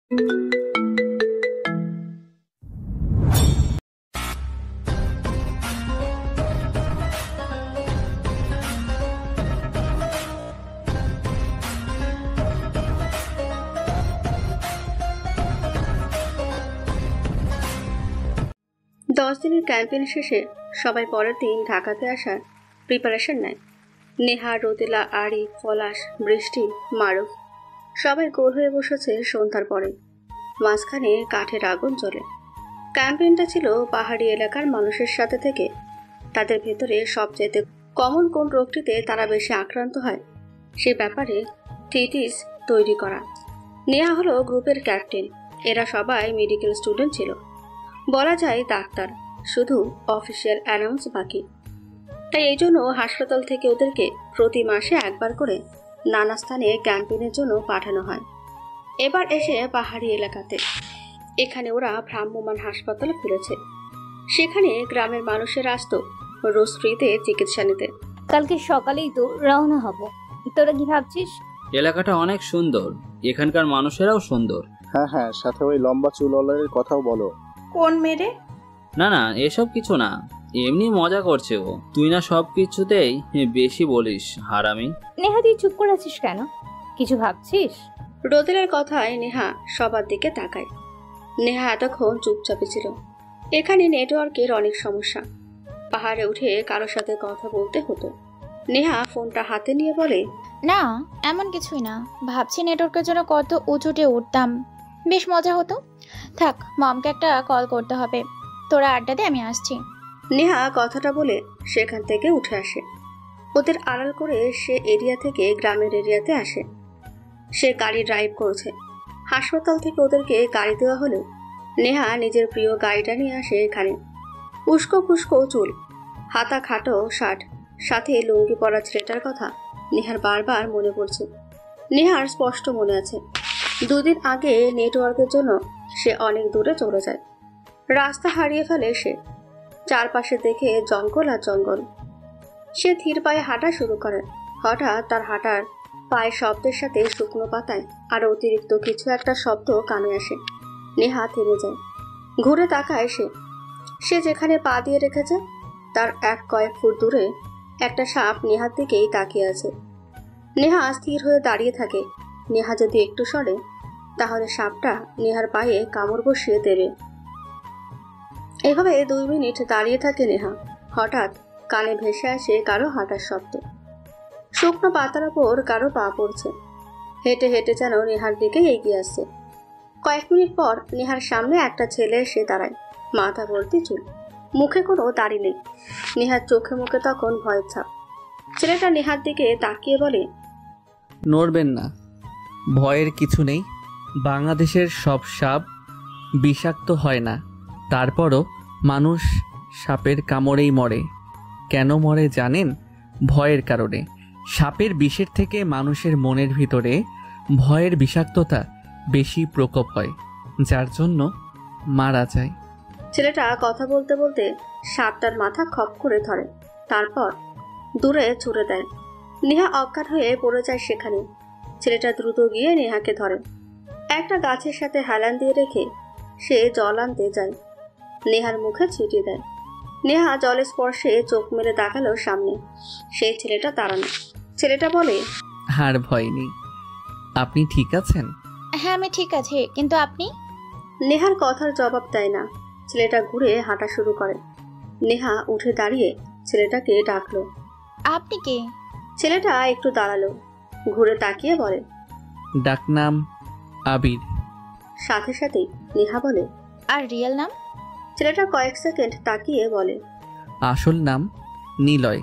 10 দিনের ক্যাম্পেইন শেষে সবাই পরের দিন ঢাকাতে আসার প্রিপারেশন নেয়। নেহা, রোদেলা, আরি, পলাশ, বৃষ্টি, মারুফ সবাই গোল হয়ে বসেছে সন্ধ্যার পরে। মাঝখানে কাঠের আগুন জ্বলে। ক্যাম্পেইনটা ছিল পাহাড়ি এলাকার মানুষের সাথে থেকে তাদের ভেতরে সবচেয়ে কমন কোন রোগটিতে তারা বেশি আক্রান্ত হয় সে ব্যাপারে থিসিস তৈরি করা। নেহা হলো গ্রুপের ক্যাপ্টেন। এরা সবাই মেডিকেল স্টুডেন্ট ছিল, বলা যায় ডাক্তার, শুধু অফিসিয়াল অ্যানাউন্স বাকি। তাই এই জন্য হাসপাতাল থেকে ওদেরকে প্রতি মাসে একবার করে নানা স্থানে ক্যাম্পেইনের জন্য পাঠানো হয়। এবার এসে পাহাড়ি এলাকাতে এখানে ওরা ভ্রাম্যমাণ হাসপাতাল খুলেছে। সেখানে গ্রামের মানুষের আসত রোজ ফ্রিতে চিকিৎসা নিতে। কালকে সকালেই তো রওনা হব। তোরা কি ভাবছিস? এলাকাটা অনেক সুন্দর, এখানকার মানুষেরাও সুন্দর। হ্যাঁ হ্যাঁ, সাথে ওই লম্বা চুলওয়ালার কথাও বলো। কোন মেরে? না না, এসব কিছু না, এমনি মজা করছে ও। তুই না সব কিছুতেই বেশি বলিস, হারামি। নেহা, তুই চুপ করে আছিস কেন? কিছু ভাবছিস? রোদেলার কথায় নেহা সবার দিকে তাকায়। নেহা এতক্ষণ চুপচাপে ছিল। এখানে নেটওয়ার্কের অনেক সমস্যা। পাহাড়ে উঠে কারোর সাথে কথা বলতে হতো। নেহা ফোনটা হাতে নিয়ে বলে, না, এমন কিছুই না। ভাবছি নেটওয়ার্কের জন্য কত উঁচুটে উঠতাম, বেশ মজা হতো। থাক, মমকে একটা কল করতে হবে। তোরা আড্ডা দে, আমি আসছি। নেহা কথাটা বলে সেখান থেকে উঠে আসে। ওদের আড়াল করে সে এরিয়া থেকে গ্রামের এরিয়াতে আসে। সে গাড়ি ড্রাইভ করছে। হাসপাতাল থেকে ওদেরকে গাড়ি দেওয়া হলেও নেহা নিজের প্রিয় গাড়িটা নিয়ে আসে এখানে। উস্কো পুস্কো চুল, হাতা খাটো শার্ট, সাথে লুঙ্গি পরা ছেলেটার কথা নেহার বারবার মনে পড়ছে। নেহার স্পষ্ট মনে আছে 2 দিন আগে নেটওয়ার্কের জন্য সে অনেক দূরে চলে যায়। রাস্তা হারিয়ে ফেলে সে। চারপাশে দেখে জঙ্গল আর জঙ্গল। সে ধীর পায়ে হাঁটা শুরু করে। হঠাৎ তার হাঁটার পায়ের শব্দের সাথে শুকনো পাতায় আর অতিরিক্ত কিছু একটা শব্দ কানে আসে। নেহা থেমে যায়, ঘুরে তাকায় সে যেখানে পা দিয়ে রেখেছে তার কয়েক ফুট দূরে একটা সাপ নেহার দিকেই তাকিয়ে আছে। নেহা স্থির হয়ে দাঁড়িয়ে থাকে। নেহা যদি একটু সরে তাহলে সাপটা নেহার পায়ে কামড় বসিয়ে দেবে। এভাবে 2 মিনিট দাঁড়িয়ে থাকে নেহা। হঠাৎ কানে ভেসে আসে কারো হাঁটার শব্দ। শুকনো পাতার ওপর কারো পা পড়ছে। হেঁটে হেঁটে যেন নেহার দিকে এগিয়ে আসছে। কয়েক মিনিট পর নেহার সামনে একটা ছেলে এসে দাঁড়ায়। মাথা ভর্তি চুল, মুখে কোনো দাড়ি নেই। নেহার চোখে মুখে তখন ভয়ের ছাপ। ছেলেটা নেহার দিকে তাকিয়ে বলে, নড়বেন না, ভয়ের কিছু নেই। বাংলাদেশের সব সাপ বিষাক্ত হয় না, তারপরও মানুষ সাপের কামড়েই মরে। কেন মরে জানেন? ভয়ের কারণে। সাপের বিষের থেকে মানুষের মনের ভিতরে ভয়ের বিষাক্ততা বেশি প্রকোপ হয়, যার জন্য মারা যায়। ছেলেটা কথা বলতে বলতে সাপটার মাথা খপ করে ধরে, তারপর দূরে ছুড়ে দেয়। নেহা অজ্ঞান হয়ে পড়ে যায় সেখানে। ছেলেটা দ্রুত গিয়ে নেহাকে ধরে। একটা গাছের সাথে হেলান দিয়ে রেখে সে জল আনতে যায়। নেহার মুখে ছিটিয়ে দেয়। নেহা জলের স্পর্শে চোখ মেলে তাকালো সামনে। সেই ছেলেটা দাঁড়ানো। ছেলেটা বলে, আর ভয় নেই। আপনি ঠিক আছেন? হ্যাঁ, আমি ঠিক আছি, কিন্তু আপনি? নেহার কথার জবাব দেয় না। ছেলেটা ঘুরে হাঁটা শুরু করে। নেহা উঠে দাঁড়িয়ে ছেলেটাকে ডাকলো। আপনি কে? ছেলেটা একটু দাঁড়ালো, ঘুরে তাকিয়ে বলে, ডাকনাম আবির। সাথে সাথেই নেহা বলে, আর রিয়েল নাম? ছেলেটা কয়েক সেকেন্ড তাকিয়ে বলে, আসল নাম নিলয়।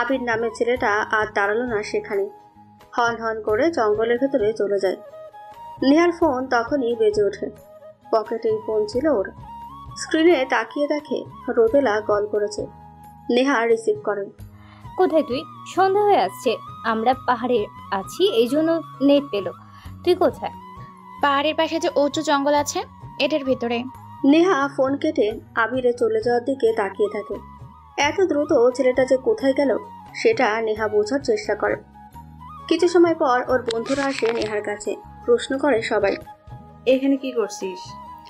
আবির নামে ছেলেটা আর দাঁড়ালো না সেখানে। হন হন করে জঙ্গলের ভেতরে চলে যায়। নেহার ফোন তখনই বেজে ওঠে। পকেটেই ফোন ছিল ওর। স্ক্রিনে তাকিয়ে দেখে রোদেলা কল করেছে। নেহা রিসিভ করে। কোথায় তুই? সন্ধ্যা হয়ে আসছে, আমরা পাহাড়ে আছি, এই জন্য নেট পেল। তুই কোথায়? পাহাড়ের পাশে যে উঁচু জঙ্গল আছে, এটার ভিতরে। নেহা ফোন কেটে আবিরে চলে যাওয়ার দিকে তাকিয়ে থাকে। এত দ্রুত ছেলেটা যে কোথায় গেল সেটা নেহা বোঝার চেষ্টা করে। কিছু সময় পর ওর বন্ধুরা আসে নেহার কাছে। প্রশ্ন করে সবাই, এখানে কি করছিস?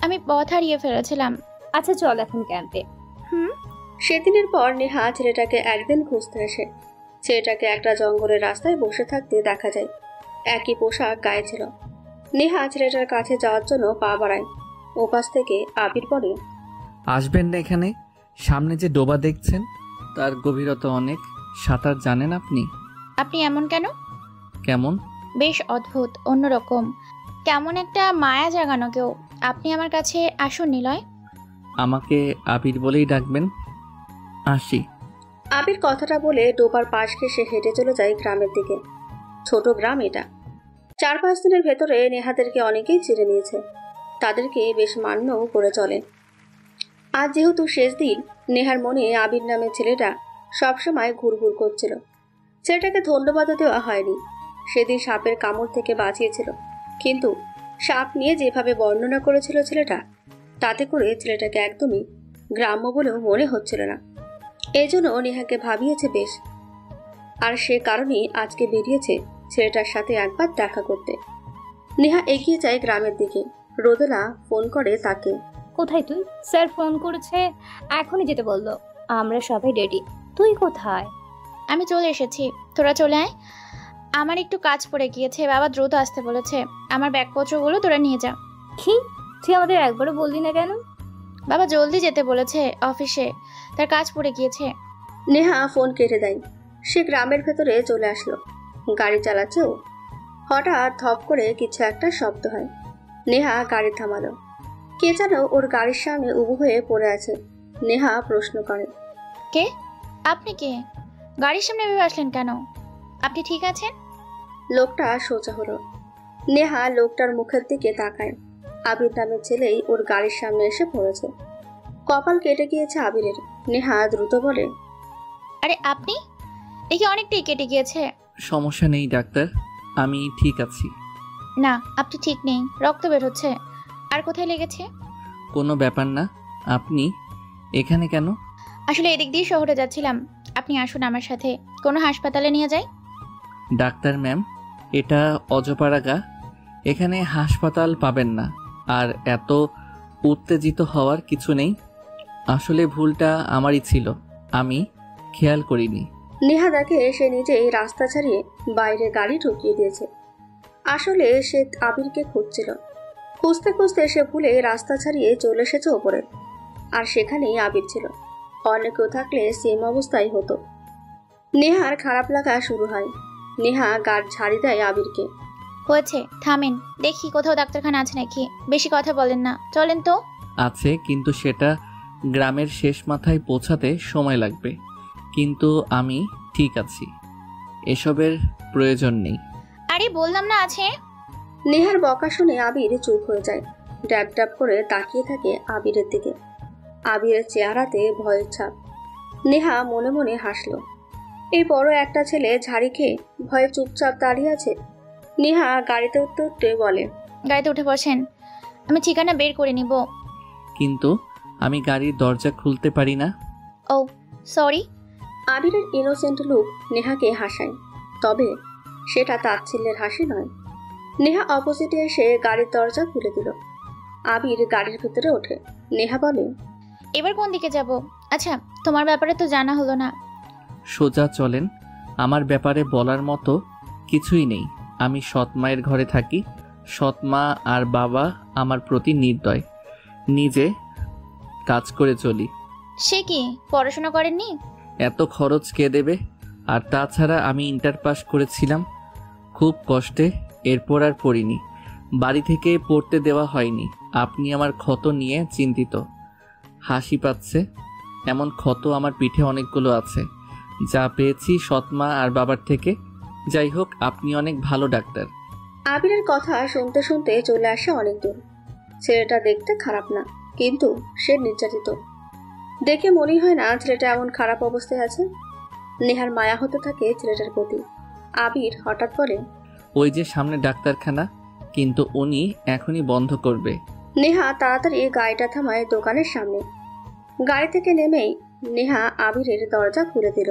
আমি পথ হারিয়ে ফেলেছিলাম। আচ্ছা চল এখন ক্যাম্পে। সেদিনের পর নেহা ছেলেটাকে একদিন খুঁজতে আসে। ছেলেটাকে একটা জঙ্গলের রাস্তায় বসে থাকতে দেখা যায়। একই পোশাক গায়ে ছিল। নেহা ছেলেটার কাছে যাওয়ার জন্য পা বাড়ায়। ওপাশ থেকে আবির বলে, আসবেন না এখানে। সামনে যে ডোবা দেখছেন তার গভীরতা অনেক। সাঁতার জানেন আপনি? আপনি এমন কেন? কেমন? বেশ অদ্ভুত, অন্যরকম, কেমন একটা মায়া জাগানো কেউ। আপনি আমার কাছে আসুন নিলয়। আমাকে আবির বলেই ডাকবেন। আসি। আবির কথাটা বলে ডোবার পাশ ঘেঁষে হেঁটে চলে যায় গ্রামের দিকে। ছোট গ্রাম এটা। 4-5 দিনের ভেতরে নেহাদেরকে অনেকেই চিনে নিয়েছে। তাদেরকে বেশ মান্যও করে চলে। আজ যেহেতু শেষ দিন, নেহার মনে আবির নামের ছেলেটা সবসময় ঘুরঘুর করছিল। ছেলেটাকে ধন্যবাদও দেওয়া হয়নি। সেদিন সাপের কামড় থেকে বাঁচিয়েছিল, কিন্তু সাপ নিয়ে যেভাবে বর্ণনা করেছিল ছেলেটা, তাতে করে ছেলেটাকে একদমই গ্রাম্য বলেও মনে হচ্ছিল না। এই জন্য নেহাকে ভাবিয়েছে বেশ। আর সে কারণেই আজকে বেরিয়েছে ছেলেটার সাথে একবার দেখা করতে। নেহা এগিয়ে যায় গ্রামের দিকে। রোদেলা ফোন করে তাকে। কোথায় তুই? স্যার ফোন করেছে, এখনই যেতে বললো। আমরা সবাই রেডি। তুই কোথায়? আমি চলে এসেছি, তোরা চলে আয়। আমার একটু কাজ পড়ে গিয়েছে, বাবা দ্রুত আসতে বলেছে। আমার ব্যাগপত্রগুলো তোরা নিয়ে যা। কি? তুই আমাদের একবারও বললি না কেন? বাবা জলদি যেতে বলেছে অফিসে, তার কাজ পড়ে গিয়েছে। নেহা ফোন কেটে দেয়। সে গ্রামের ভেতরে চলে আসলো। গাড়ি চালাচ্ছে ও। হঠাৎ ধপ করে কিছু একটা শব্দ হয়। নেহা গাড়ি থামালো। কে যেন ওর গাড়ির সামনে উবু হয়ে পড়ে আছে। নেহা প্রশ্ন করে, কে? আপনি কে? গাড়ির সামনে ভেবে আসলেন কেন? আপনি ঠিক আছেন? লোকটা সোজা হলো। নেহা লোকটার মুখের দিকে তাকায়। আবির নামের ছেলেই ওর গাড়ির সামনে এসে পড়েছে। কপাল কেটে গিয়েছে আবিরের। নেহা দ্রুত বলে, আরে আপনি? দেখি অনেকটাই কেটে গিয়েছে। সমস্যা নেই ডাক্তার, আমি ঠিক আছি। না, আপনি ঠিক নেই, রক্ত বের হচ্ছে। আর কোথায় লেগেছে? কোনো ব্যাপার না। আপনি এখানে কেন? আসলে এদিক দিয়ে শহরে যাচ্ছিলাম। আপনি আসুন আমার সাথে, কোনো হাসপাতালে নিয়ে যাই। ডাক্তার ম্যাম, এটা অজপাড়াগা। এখানে হাসপাতাল পাবেন না। আর এত উত্তেজিত হওয়ার কিছু নেই। আসলে ভুলটা আমারই ছিল, আমি খেয়াল করিনি। নেহা দেখে সে নিজেই রাস্তা ছাড়িয়ে বাইরে গাড়ি ঢুকিয়ে দিয়েছে। আসলে সে আবিরকে খুঁজছিল। খুঁজতে খুঁজতে সে ভুলে রাস্তা ছাড়িয়ে চলে এসেছে ওপরে। আর সেখানেই আবির ছিল। অন্য কেউ থাকলে সেম অবস্থাই হতো। নেহার খারাপ লাগা শুরু হয়। নেহা গাড় ঝাড়ি দেয় আবিরকে। হয়েছে, থামেন। দেখি কোথাও ডাক্তারখানা আছে নাকি। বেশি কথা বলেন না, চলেন তো। আছে, কিন্তু সেটা গ্রামের শেষ মাথায় পৌঁছাতে সময় লাগবে। কিন্তু আমি ঠিক আছি, এসবের প্রয়োজন নেই। আরে বললাম না আছে। নেহার বকা শুনে আবির চুপ হয়ে যায়। ড্যাব ড্যাব করে তাকিয়ে থাকে আবিরের দিকে। আবিরের চেহারাতে ভয়ের ছাপ। নেহা মনে মনে হাসল। এই বড় একটা ছেলে ঝাড়ি খেয়ে ভয়ে চুপচাপ দাঁড়িয়ে আছে। নেহা গাড়িতে উঠতে উঠতে বলে, গাড়িতে উঠে বসেন, আমি ঠিকানা বের করে নিব। কিন্তু আমি গাড়ির দরজা খুলতে পারি না। ও সরি। আবিরের ইনোসেন্ট লুক নেহাকে হাসায়, তবে সেটা তাচ্ছিল্যের হাসি নয়। নেহা অপোজিটে এসে গাড়ির দরজা খুলে দিল। আবির গাড়ির ভিতরে ওঠে। নেহা বলে, এবার কোন দিকে যাব? আচ্ছা, তোমার ব্যাপারে তো জানা হলো না। সোজা চলেন। আমার ব্যাপারে বলার মতো কিছুই নেই। আমি সৎ মায়ের ঘরে থাকি। সৎ মা আর বাবা আমার প্রতি নির্দয়। নিজে কাজ করে চলি। সে কি, পড়াশোনা করেননি? এত খরচ কে দেবে? আর তাছাড়া আমি ইন্টার পাস করেছিলাম খুব কষ্টে, এরপর আর পড়িনি। বাড়ি থেকে পড়তে দেওয়া হয়নি। আপনি আমার ক্ষত নিয়ে চিন্তিত। হাসি পাচ্ছে। এমন ক্ষত আমার পিঠে অনেকগুলো আছে, যা পেয়েছি সৎমা আর বাবার থেকে। যাই হোক, আপনি অনেক ভালো ডাক্তার। আবিরের কথা শুনতে শুনতে চলে আসে অনেক দূর। ছেলেটা দেখতে খারাপ না, কিন্তু সে নির্যাতিত। দেখে মনে হয় না ছেলেটা এমন খারাপ অবস্থায় আছে। নেহার মায়া হতে থাকে ছেলেটার প্রতি। আবির হঠাৎ বলে, ওই যে সামনে ডাক্তারখানা, কিন্তু উনি এখনই বন্ধ করবে। নেহা তাড়াতাড়ি গাড়িটা থামায় দোকানের সামনে। গাড়ি থেকে নেমেই নেহা আবিরের দরজা খুলে দিল।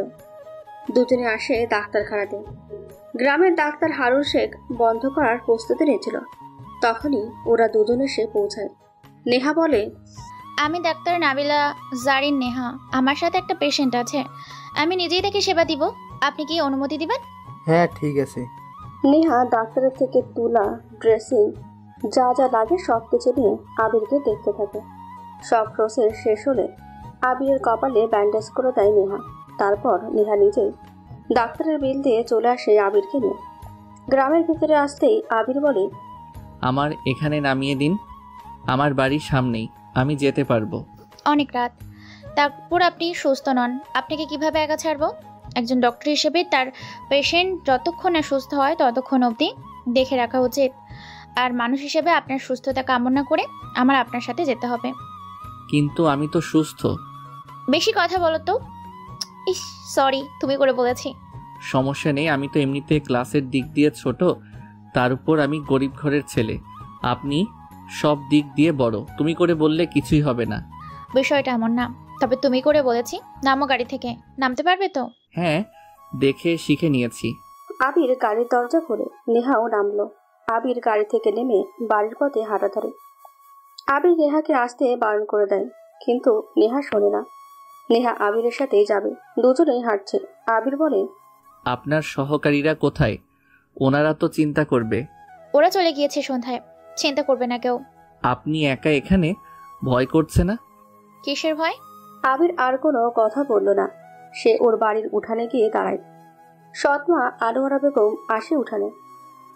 দুজনে আসে ডাক্তারখানাতে। গ্রামের ডাক্তার হারুন শেখ বন্ধ করার প্রস্তুতি নিয়েছিল। তখনই ওরা দুজন এসে পৌঁছায়। নেহা বলে, আমি ডাক্তার নাবিলা জারিন নেহা। আমার সাথে একটা পেশেন্ট আছে, আমি নিজেই তাকে সেবা দিব। আপনি কি অনুমতি দিবেন? হ্যাঁ ঠিক আছে। নেহা ডাক্তারের থেকে তুলা, ড্রেসিং, যা যা লাগে সব কিছু নিয়ে আবিরকে দেখতে থাকে। সব প্রসেস শেষ হলে আবিরের কপালে ব্যান্ডেজ করে দেয় নেহা। তারপর নেহা নিজেই ডাক্তারের বিল দিয়ে চলে আসে আবিরকে নিয়ে। গ্রামের ভিতরে আসতেই আবির বলে, আমার এখানে নামিয়ে দিন, আমার বাড়ির সামনেই, আমি যেতে পারবো। অনেক রাত, তারপর আপনি সুস্থ নন, আপনাকে কিভাবে একা ছাড়বো? একজন ডক্টর হিসেবে তার পেশেন্ট যতক্ষণ না সুস্থ হয় ততক্ষণ অবধি দেখে রাখা উচিত। আর মানুষ হিসেবে আপনার সুস্থতা কামনা করে আমার আপনার সাথে যেতে হবে। কিন্তু আমি তো সুস্থ। বেশি কথা বলো তো। ইস, সরি, তুমি করে বলেছি। সমস্যা নেই, আমি তো এমনিতে ক্লাসের দিক দিয়ে ছোট, তার উপর আমি গরিব ঘরের ছেলে। আপনি সব দিক দিয়ে বড়, তুমি করে বললে কিছুই হবে না। বিষয়টা এমন না, তবে তুমি করে বলেছি। নামো গাড়ি থেকে, নামতে পারবে তো? হ্যাঁ, দেখে শিখে নিয়েছি। আবির গাড়ির দরজা খুলে নেহাও নামলো। আবির গাড়ি থেকে নেমে বাড়ির পথে হাঁটা ধরে। আবির নেহাকে আসতে বারণ করে দেয়, কিন্তু নেহা শোনে না। নেহা আবিরের সাথেই যাবে, দুজনেই হাঁটছে। আবির বলে, আপনার সহকারীরা কোথায়? ওনারা তো চিন্তা করবে। ওরা চলে গিয়েছে সন্ধ্যায়, চিন্তা করবে না কেউ। আপনি একা এখানে, ভয় করছে না? কিসের ভয়? আবির আর কোনো কথা বলল না। সে ওর বাড়ির উঠানে গিয়ে দাঁড়ায়। সৎমা আনোয়ারা বেগম আসে উঠানে।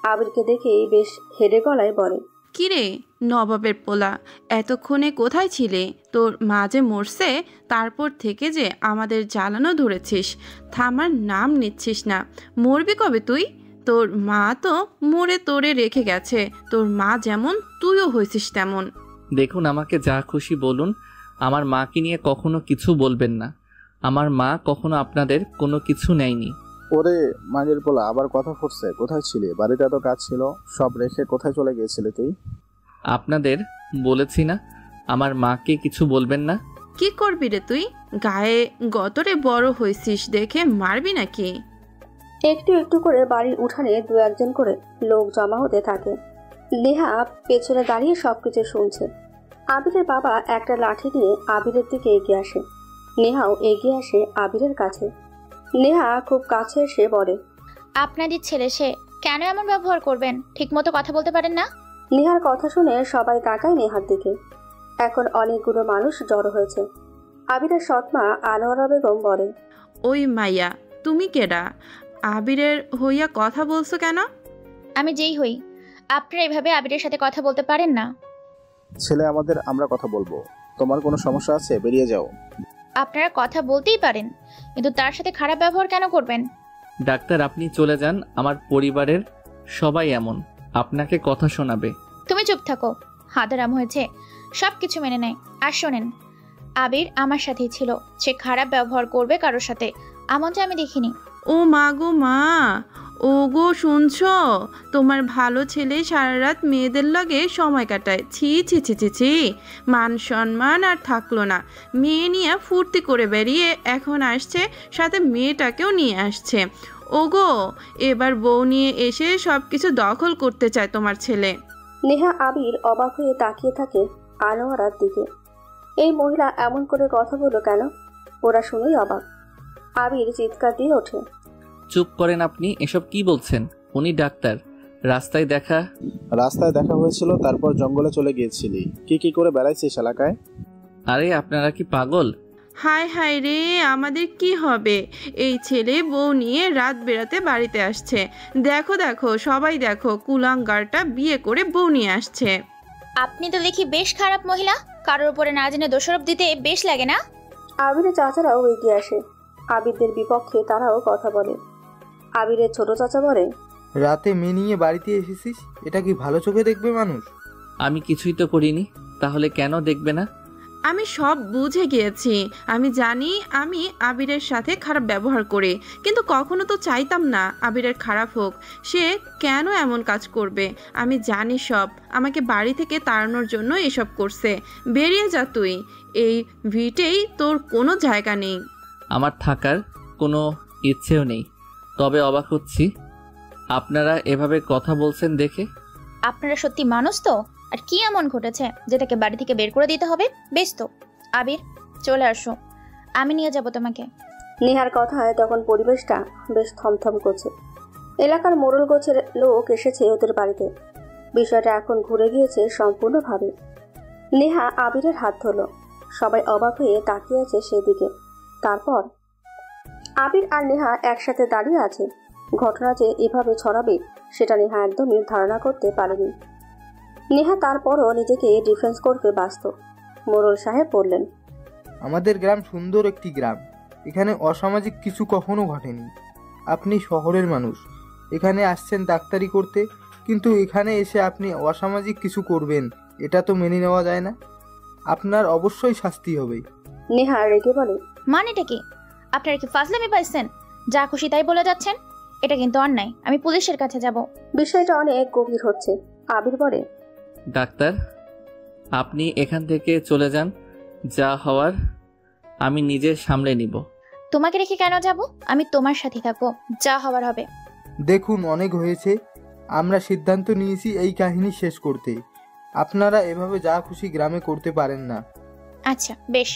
আবিরকে দেখে বেশ হেডে গলায় বলে, কিরে নবাবের পোলা, এতক্ষণে কোথায় ছিলে? তোর মা যে মরছে, তারপর থেকে যে আমাদের জ্বালানো ধরেছিস, থামার নাম নিচ্ছিস না। মরবি কবে তুই? তোর মা তো মরে তোরে রেখে গেছে। তোর মা যেমন, তুইও হয়েছিস তেমন। দেখুন, আমাকে যা খুশি বলুন, আমার মাকে নিয়ে কখনো কিছু বলবেন না। আমার মা কখনো আপনাদের কোনো কিছু নেয়নি। ওরে মাগের পোলা, আবার কথা ফুটছে। কোথায় ছিলে? বাড়িতে এত কাজ ছিল, সব রেখে কোথায় চলে গিয়েছিলে তুই? আপনাদের বলেছি না আমার মাকে কিছু বলবেন না। কি করবি রে তুই? গায়ে গতরে বড় হয়েছিস দেখে মারবি নাকি? একটু একটু করে বাড়ির উঠানে দু একজন করে লোক জমা হতে থাকে। নেহা পেছনে দাঁড়িয়ে সবকিছু শুনছে। আবিরের বাবা একটা লাঠি নিয়ে আবিরের দিকে এগিয়ে আসে। নেহাও এগিয়ে আসে আবিরের কাছে। নেহা খুব কাছে এসে বলে, আপনাদের ছেলে সে, কেন এমন ব্যবহার করবেন? ঠিকমতো কথা বলতে পারেন না? নেহার কথা শুনে সবাই তাকায় নেহার দিকে। এখন অনেকগুলো মানুষ জড়ো হয়েছে। আবিরের সৎমা আনোয়ারা বেগম বলে, ওই মাইয়া, তুমি কেডা? আবিরের হইয়া কথা বলছো কেন? আমি যেই হই, আপনারা এভাবে আবিরের সাথে কথা বলতে পারেন না। ছেলে আমাদের, আমরা কথা বলবো। তোমার কোনো সমস্যা আছে? বেরিয়ে যাও। আপনারা কথা বলতেই পারেন, কিন্তু তার সাথে খারাপ ব্যবহার কেন করবেন? ডাক্তার, আপনি চলে যান। আমার পরিবারের সবাই এমন, আপনাকে কথা শোনাবে। তুমি চুপ থাকো। হাদারাম হয়েছে, সব কিছু মেনে নেয়। আর শোনেন, আবির আমার সাথেই ছিল। সে খারাপ ব্যবহার করবে কারোর সাথে, এমনটা আমি দেখিনি। ও মা গো মা, ও গো শুনছো? তোমার ভালো ছেলে সারা রাত মেয়েদের লাগে সময় কাটায়। ছি ছি ছি ছি ছি, মান সম্মান আর থাকলো না। মেয়ে নিয়ে ফুর্তি করে বেরিয়ে এখন আসছে, সাথে মেয়েটাকেও নিয়ে আসছে। ও গো, এবার বউ নিয়ে এসে সব কিছু দখল করতে চায় তোমার ছেলে। নেহা আবির অবাক হয়ে তাকিয়ে থাকে আনোয়ারার দিকে। এই মহিলা এমন করে কথা বলল কেন? ওরা শুনেই অবাক। আবির চিৎকার দিয়ে ওঠে, চুপ করেন আপনি, এসব কি বলছেন? উনি ডাক্তার। রাস্তায় দেখা হয়েছিল, তারপর জঙ্গলে চলে গিয়েছিলি। কি করে বেড়াইছিস এলাকায়? আরে আপনারা কি পাগল? হায় হায় রে, আমাদের কি হবে? এই ছেলে বউ নিয়ে রাত বেরাতে বাড়িতে আসছে। দেখো দেখো, সবাই দেখো, কুলাঙ্গারটা বিয়ে করে বউ নিয়ে আসছে। আপনি তো দেখি বেশ খারাপ মহিলা, কারোর উপরে না জেনে দোষারোপ দিতে বেশ লাগে না? আবিরের চাচারাও এগিয়ে আসে। আবিরদের বিপক্ষে তারাও কথা বলে। আবিরের ছোট চাচা বলে, রাতে মেয়ে নিয়ে বাড়িতে এসেছিস, এটা কি ভালো চোখে দেখবে মানুষ? আমি কিছুই তো করিনি, তাহলে কেন দেখবে না? আমি সব বুঝে গিয়েছি। আমি জানি আমি আবিরের সাথে খারাপ ব্যবহার করি, কিন্তু কখনো তো চাইতাম না আবিরের খারাপ হোক। সে কেন এমন কাজ করবে? আমি জানি সব। আমাকে বাড়ি থেকে তাড়ানোর জন্য এসব করছে। বেরিয়ে যা তুই, এই ভিটেই তোর কোনো জায়গা নেই। আমার থাকার কোনো ইচ্ছেও নেই, তবে অবাক হচ্ছি আপনারা এভাবে কথা বলছেন দেখে। আপনারা সত্যি মানুষ তো? আর কি এমন ঘটেছে যেটাকে বাড়ি থেকে বের করে দিতে হবে? বেশ তো, আবির চলে আসো, আমি নিয়ে যাব তোমাকে। নেহার কথায় তখন পরিবেশটা বেশ থমথম করছে। এলাকার মোড়ল গোছের লোক এসেছে ওদের বাড়িতে। বিষয়টা এখন ঘুরে গিয়েছে সম্পূর্ণভাবে। নেহা আবিরের হাত ধরল। সবাই অবাক হয়ে তাকিয়ে আছে সেদিকে। তারপর আবির আর নেহা একসাথে দাঁড়িয়ে আছে। ঘটনা যে এভাবে ছড়াবে সেটা নেহা একদমই ধারণা করতে পারেনি। নেহা তারপরও নিজেকে ডিফেন্স করতে ব্যস্ত। মোড়ল সাহেব বললেন, আমাদের গ্রাম সুন্দর একটি গ্রাম, এখানে অসামাজিক কিছু কখনো ঘটেনি। আপনি শহরের মানুষ, এখানে আসছেন ডাক্তারি করতে, কিন্তু এখানে এসে আপনি অসামাজিক কিছু করবেন, এটা তো মেনে নেওয়া যায় না। আপনার অবশ্যই শাস্তি হবে। নেহা রেগে বলে, মানেটা কি? আপনারা কি ফাজলামি পাইছেন? যা খুশি তাই বলে যাচ্ছেন, এটা কিন্তু অন্যায়। আমি পুলিশের কাছে যাব। বিষয়টা অনেক গভীর হচ্ছে। আবির বলে, ডাক্তার, আপনি এখান থেকে চলে যান, যা হওয়ার আমি নিজে সামলে নিব। তোমাকে রেখে কেন যাব? আমি তোমার সাথে থাকবো, যা হওয়ার হবে। দেখুন, অনেক হয়েছে, আমরা সিদ্ধান্ত নিয়েছি এই কাহিনী শেষ করতে। আপনারা এভাবে যা খুশি গ্রামে করতে পারেন না। আচ্ছা বেশ,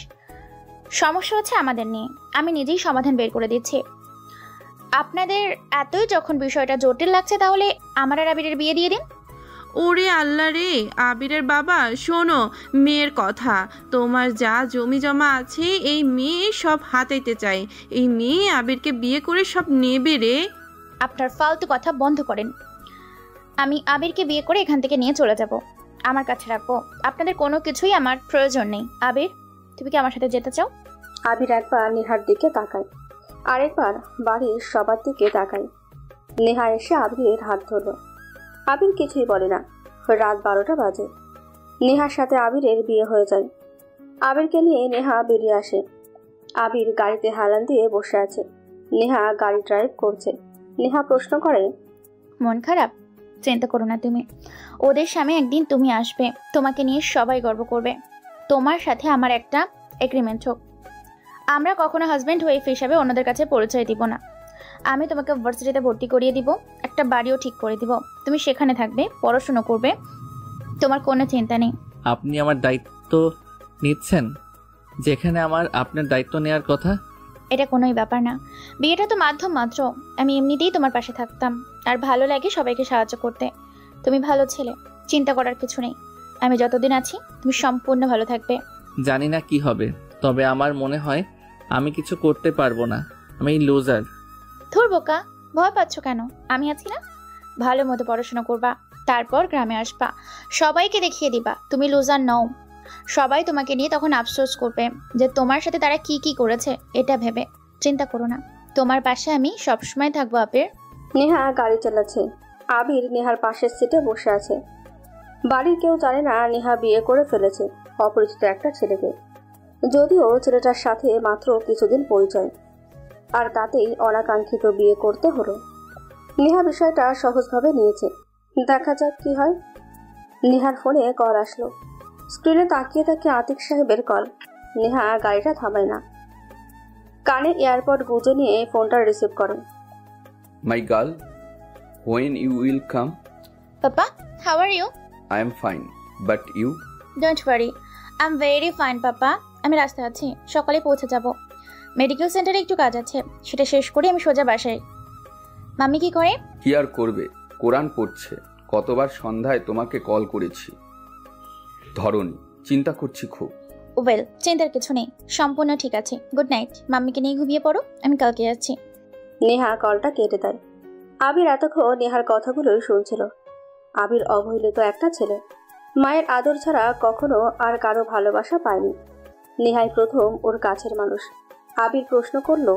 সমস্যা হচ্ছে আমাদের নিয়ে, আমি নিজেই সমাধান বের করে দিচ্ছি। আপনাদের এতই যখন বিষয়টা জটিল লাগছে, তাহলে আমার আর আবিরের বিয়ে দিয়ে দিন। ওরে আল্লাহ রে, আবিরের বাবা শোনো মেয়ের কথা। তোমার যা জমি জমা আছে এই মেয়ে সব হাতাইতে চাই। এই মেয়ে আবিরকে বিয়ে করে সব নেবে রে। আপনার ফালতু কথা বন্ধ করেন। আমি আবিরকে বিয়ে করে এখান থেকে নিয়ে চলে যাব, আমার কাছে রাখবো। আপনাদের কোনো কিছুই আমার প্রয়োজন নেই। আবির, তুমি কি আমার সাথে যেতে চাও? আবির একবার নেহার দিকে তাকায়, আরেকবার বাড়ির সবার দিকে তাকায়। নেহা এসে আবিরের হাত ধরল। আবির কিছুই বলে না। রাত 12টা বাজে। নেহার সাথে আবিরের বিয়ে হয়ে যায়। আবিরকে নিয়ে নেহা বেরিয়ে আসে। আবির গাড়িতে হেলান দিয়ে বসে আছে। নেহা গাড়ি ড্রাইভ করছে। নেহা প্রশ্ন করে, মন খারাপ? চিন্তা করো না তুমি, ওদের সামনে একদিন তুমি আসবে, তোমাকে নিয়ে সবাই গর্ব করবে। তোমার সাথে আমার একটা এগ্রিমেন্ট হোক, আমরা কখনো হাজব্যান্ড ওয়াইফ হিসাবে অন্যদের কাছে পরিচয় দিব না। আমি তোমাকে ভার্সিটিতে ভর্তি করিয়ে দিব, একটা বাড়িও ঠিক করে দিব, তুমি সেখানে থাকবে, পড়াশোনা করবে, তোমার কোনো চিন্তা নেই। আপনি আমার দায়িত্ব নিচ্ছেন, যেখানে আমার আপনার দায়িত্ব নেওয়ার কথা। এটা কোনোই ব্যাপার না, বিয়েটা তো মাধ্যম মাত্র। আমি এমনিতেই তোমার পাশে থাকতাম, আর ভালো লাগে সবাইকে সাহায্য করতে। তুমি ভালো ছেলে, চিন্তা করার কিছু নেই। আমি যতদিন আছি তুমি সম্পূর্ণ ভালো থাকবে। জানি না কি হবে, তবে আমার মনে হয় আমি কিছু করতে পারবো না। আমি লুজার। ধুর বোকা, ভয় পাচ্ছ কেন? আমি আছি না? ভালো মতো পড়াশোনা করবা, তারপর গ্রামে আসবা, সবাইকে দেখিয়ে দিবা তুমি লুজার নও। সবাই তোমাকে নিয়ে তখন আফসোস করবে যে তোমার সাথে তারা কি কি করেছে। এটা ভেবে চিন্তা করো না, তোমার পাশে আমি সবসময় থাকবো। আবির। নেহা গাড়ি চালাচ্ছে। আবির নেহার পাশের সিটে বসে আছে। বাড়ির কেউ জানে না নেহা বিয়ে করে ফেলেছে অপরিচিত একটা ছেলেকে, যদিও ছেলেটার সাথে মাত্র কিছুদিন পরিচয়, আর তাতেই অনাকাঙ্ক্ষিত বিয়ে করতে হলো। নেহা বিষয়টা সহজভাবে নিয়েছে। দেখা যাক কি হয়। নেহার ফোনে কল আসলো। স্ক্রিনে তাকিয়ে তাকিয়ে আতিক সাহেবের কল। নেহা গাড়িটা থামায় না, কানে এয়ারপড গুঁজে নিয়ে ফোনটা রিসিভ করেন। My girl, when you will come? Papa, how are you? I am fine, but you? Don't worry, I am very fine papa. আমি রাস্তায় আছি, সকালে পৌঁছে যাব। মেডিকেল সেন্টারে একটু কাজ আছে, সেটা শেষ করে আমি সোজা বাসায়। মাম্মি কি করে? কি আর করবে, কোরআন পড়ছে। কতবার সন্ধ্যায় তোমাকে কল করেছি, ধরনি, চিন্তা করছি খুব। ওয়েল, চিন্তার কিছু নেই, সম্পূর্ণ ঠিক আছে। গুড নাইট, মাম্মিকে নিয়ে ঘুমিয়ে পড়ো, আমি কালকে যাচ্ছি। নেহা কলটা কেটে দেয়। আবির এতক্ষণ নেহার কথাগুলোই শুনছিল। আবির অবহেলিত একটা ছেলে, মায়ের আদর ছাড়া কখনো আর কারো ভালোবাসা পায়নি। নেহাই প্রথম ওর কাছের মানুষ। আবির প্রশ্ন করলো,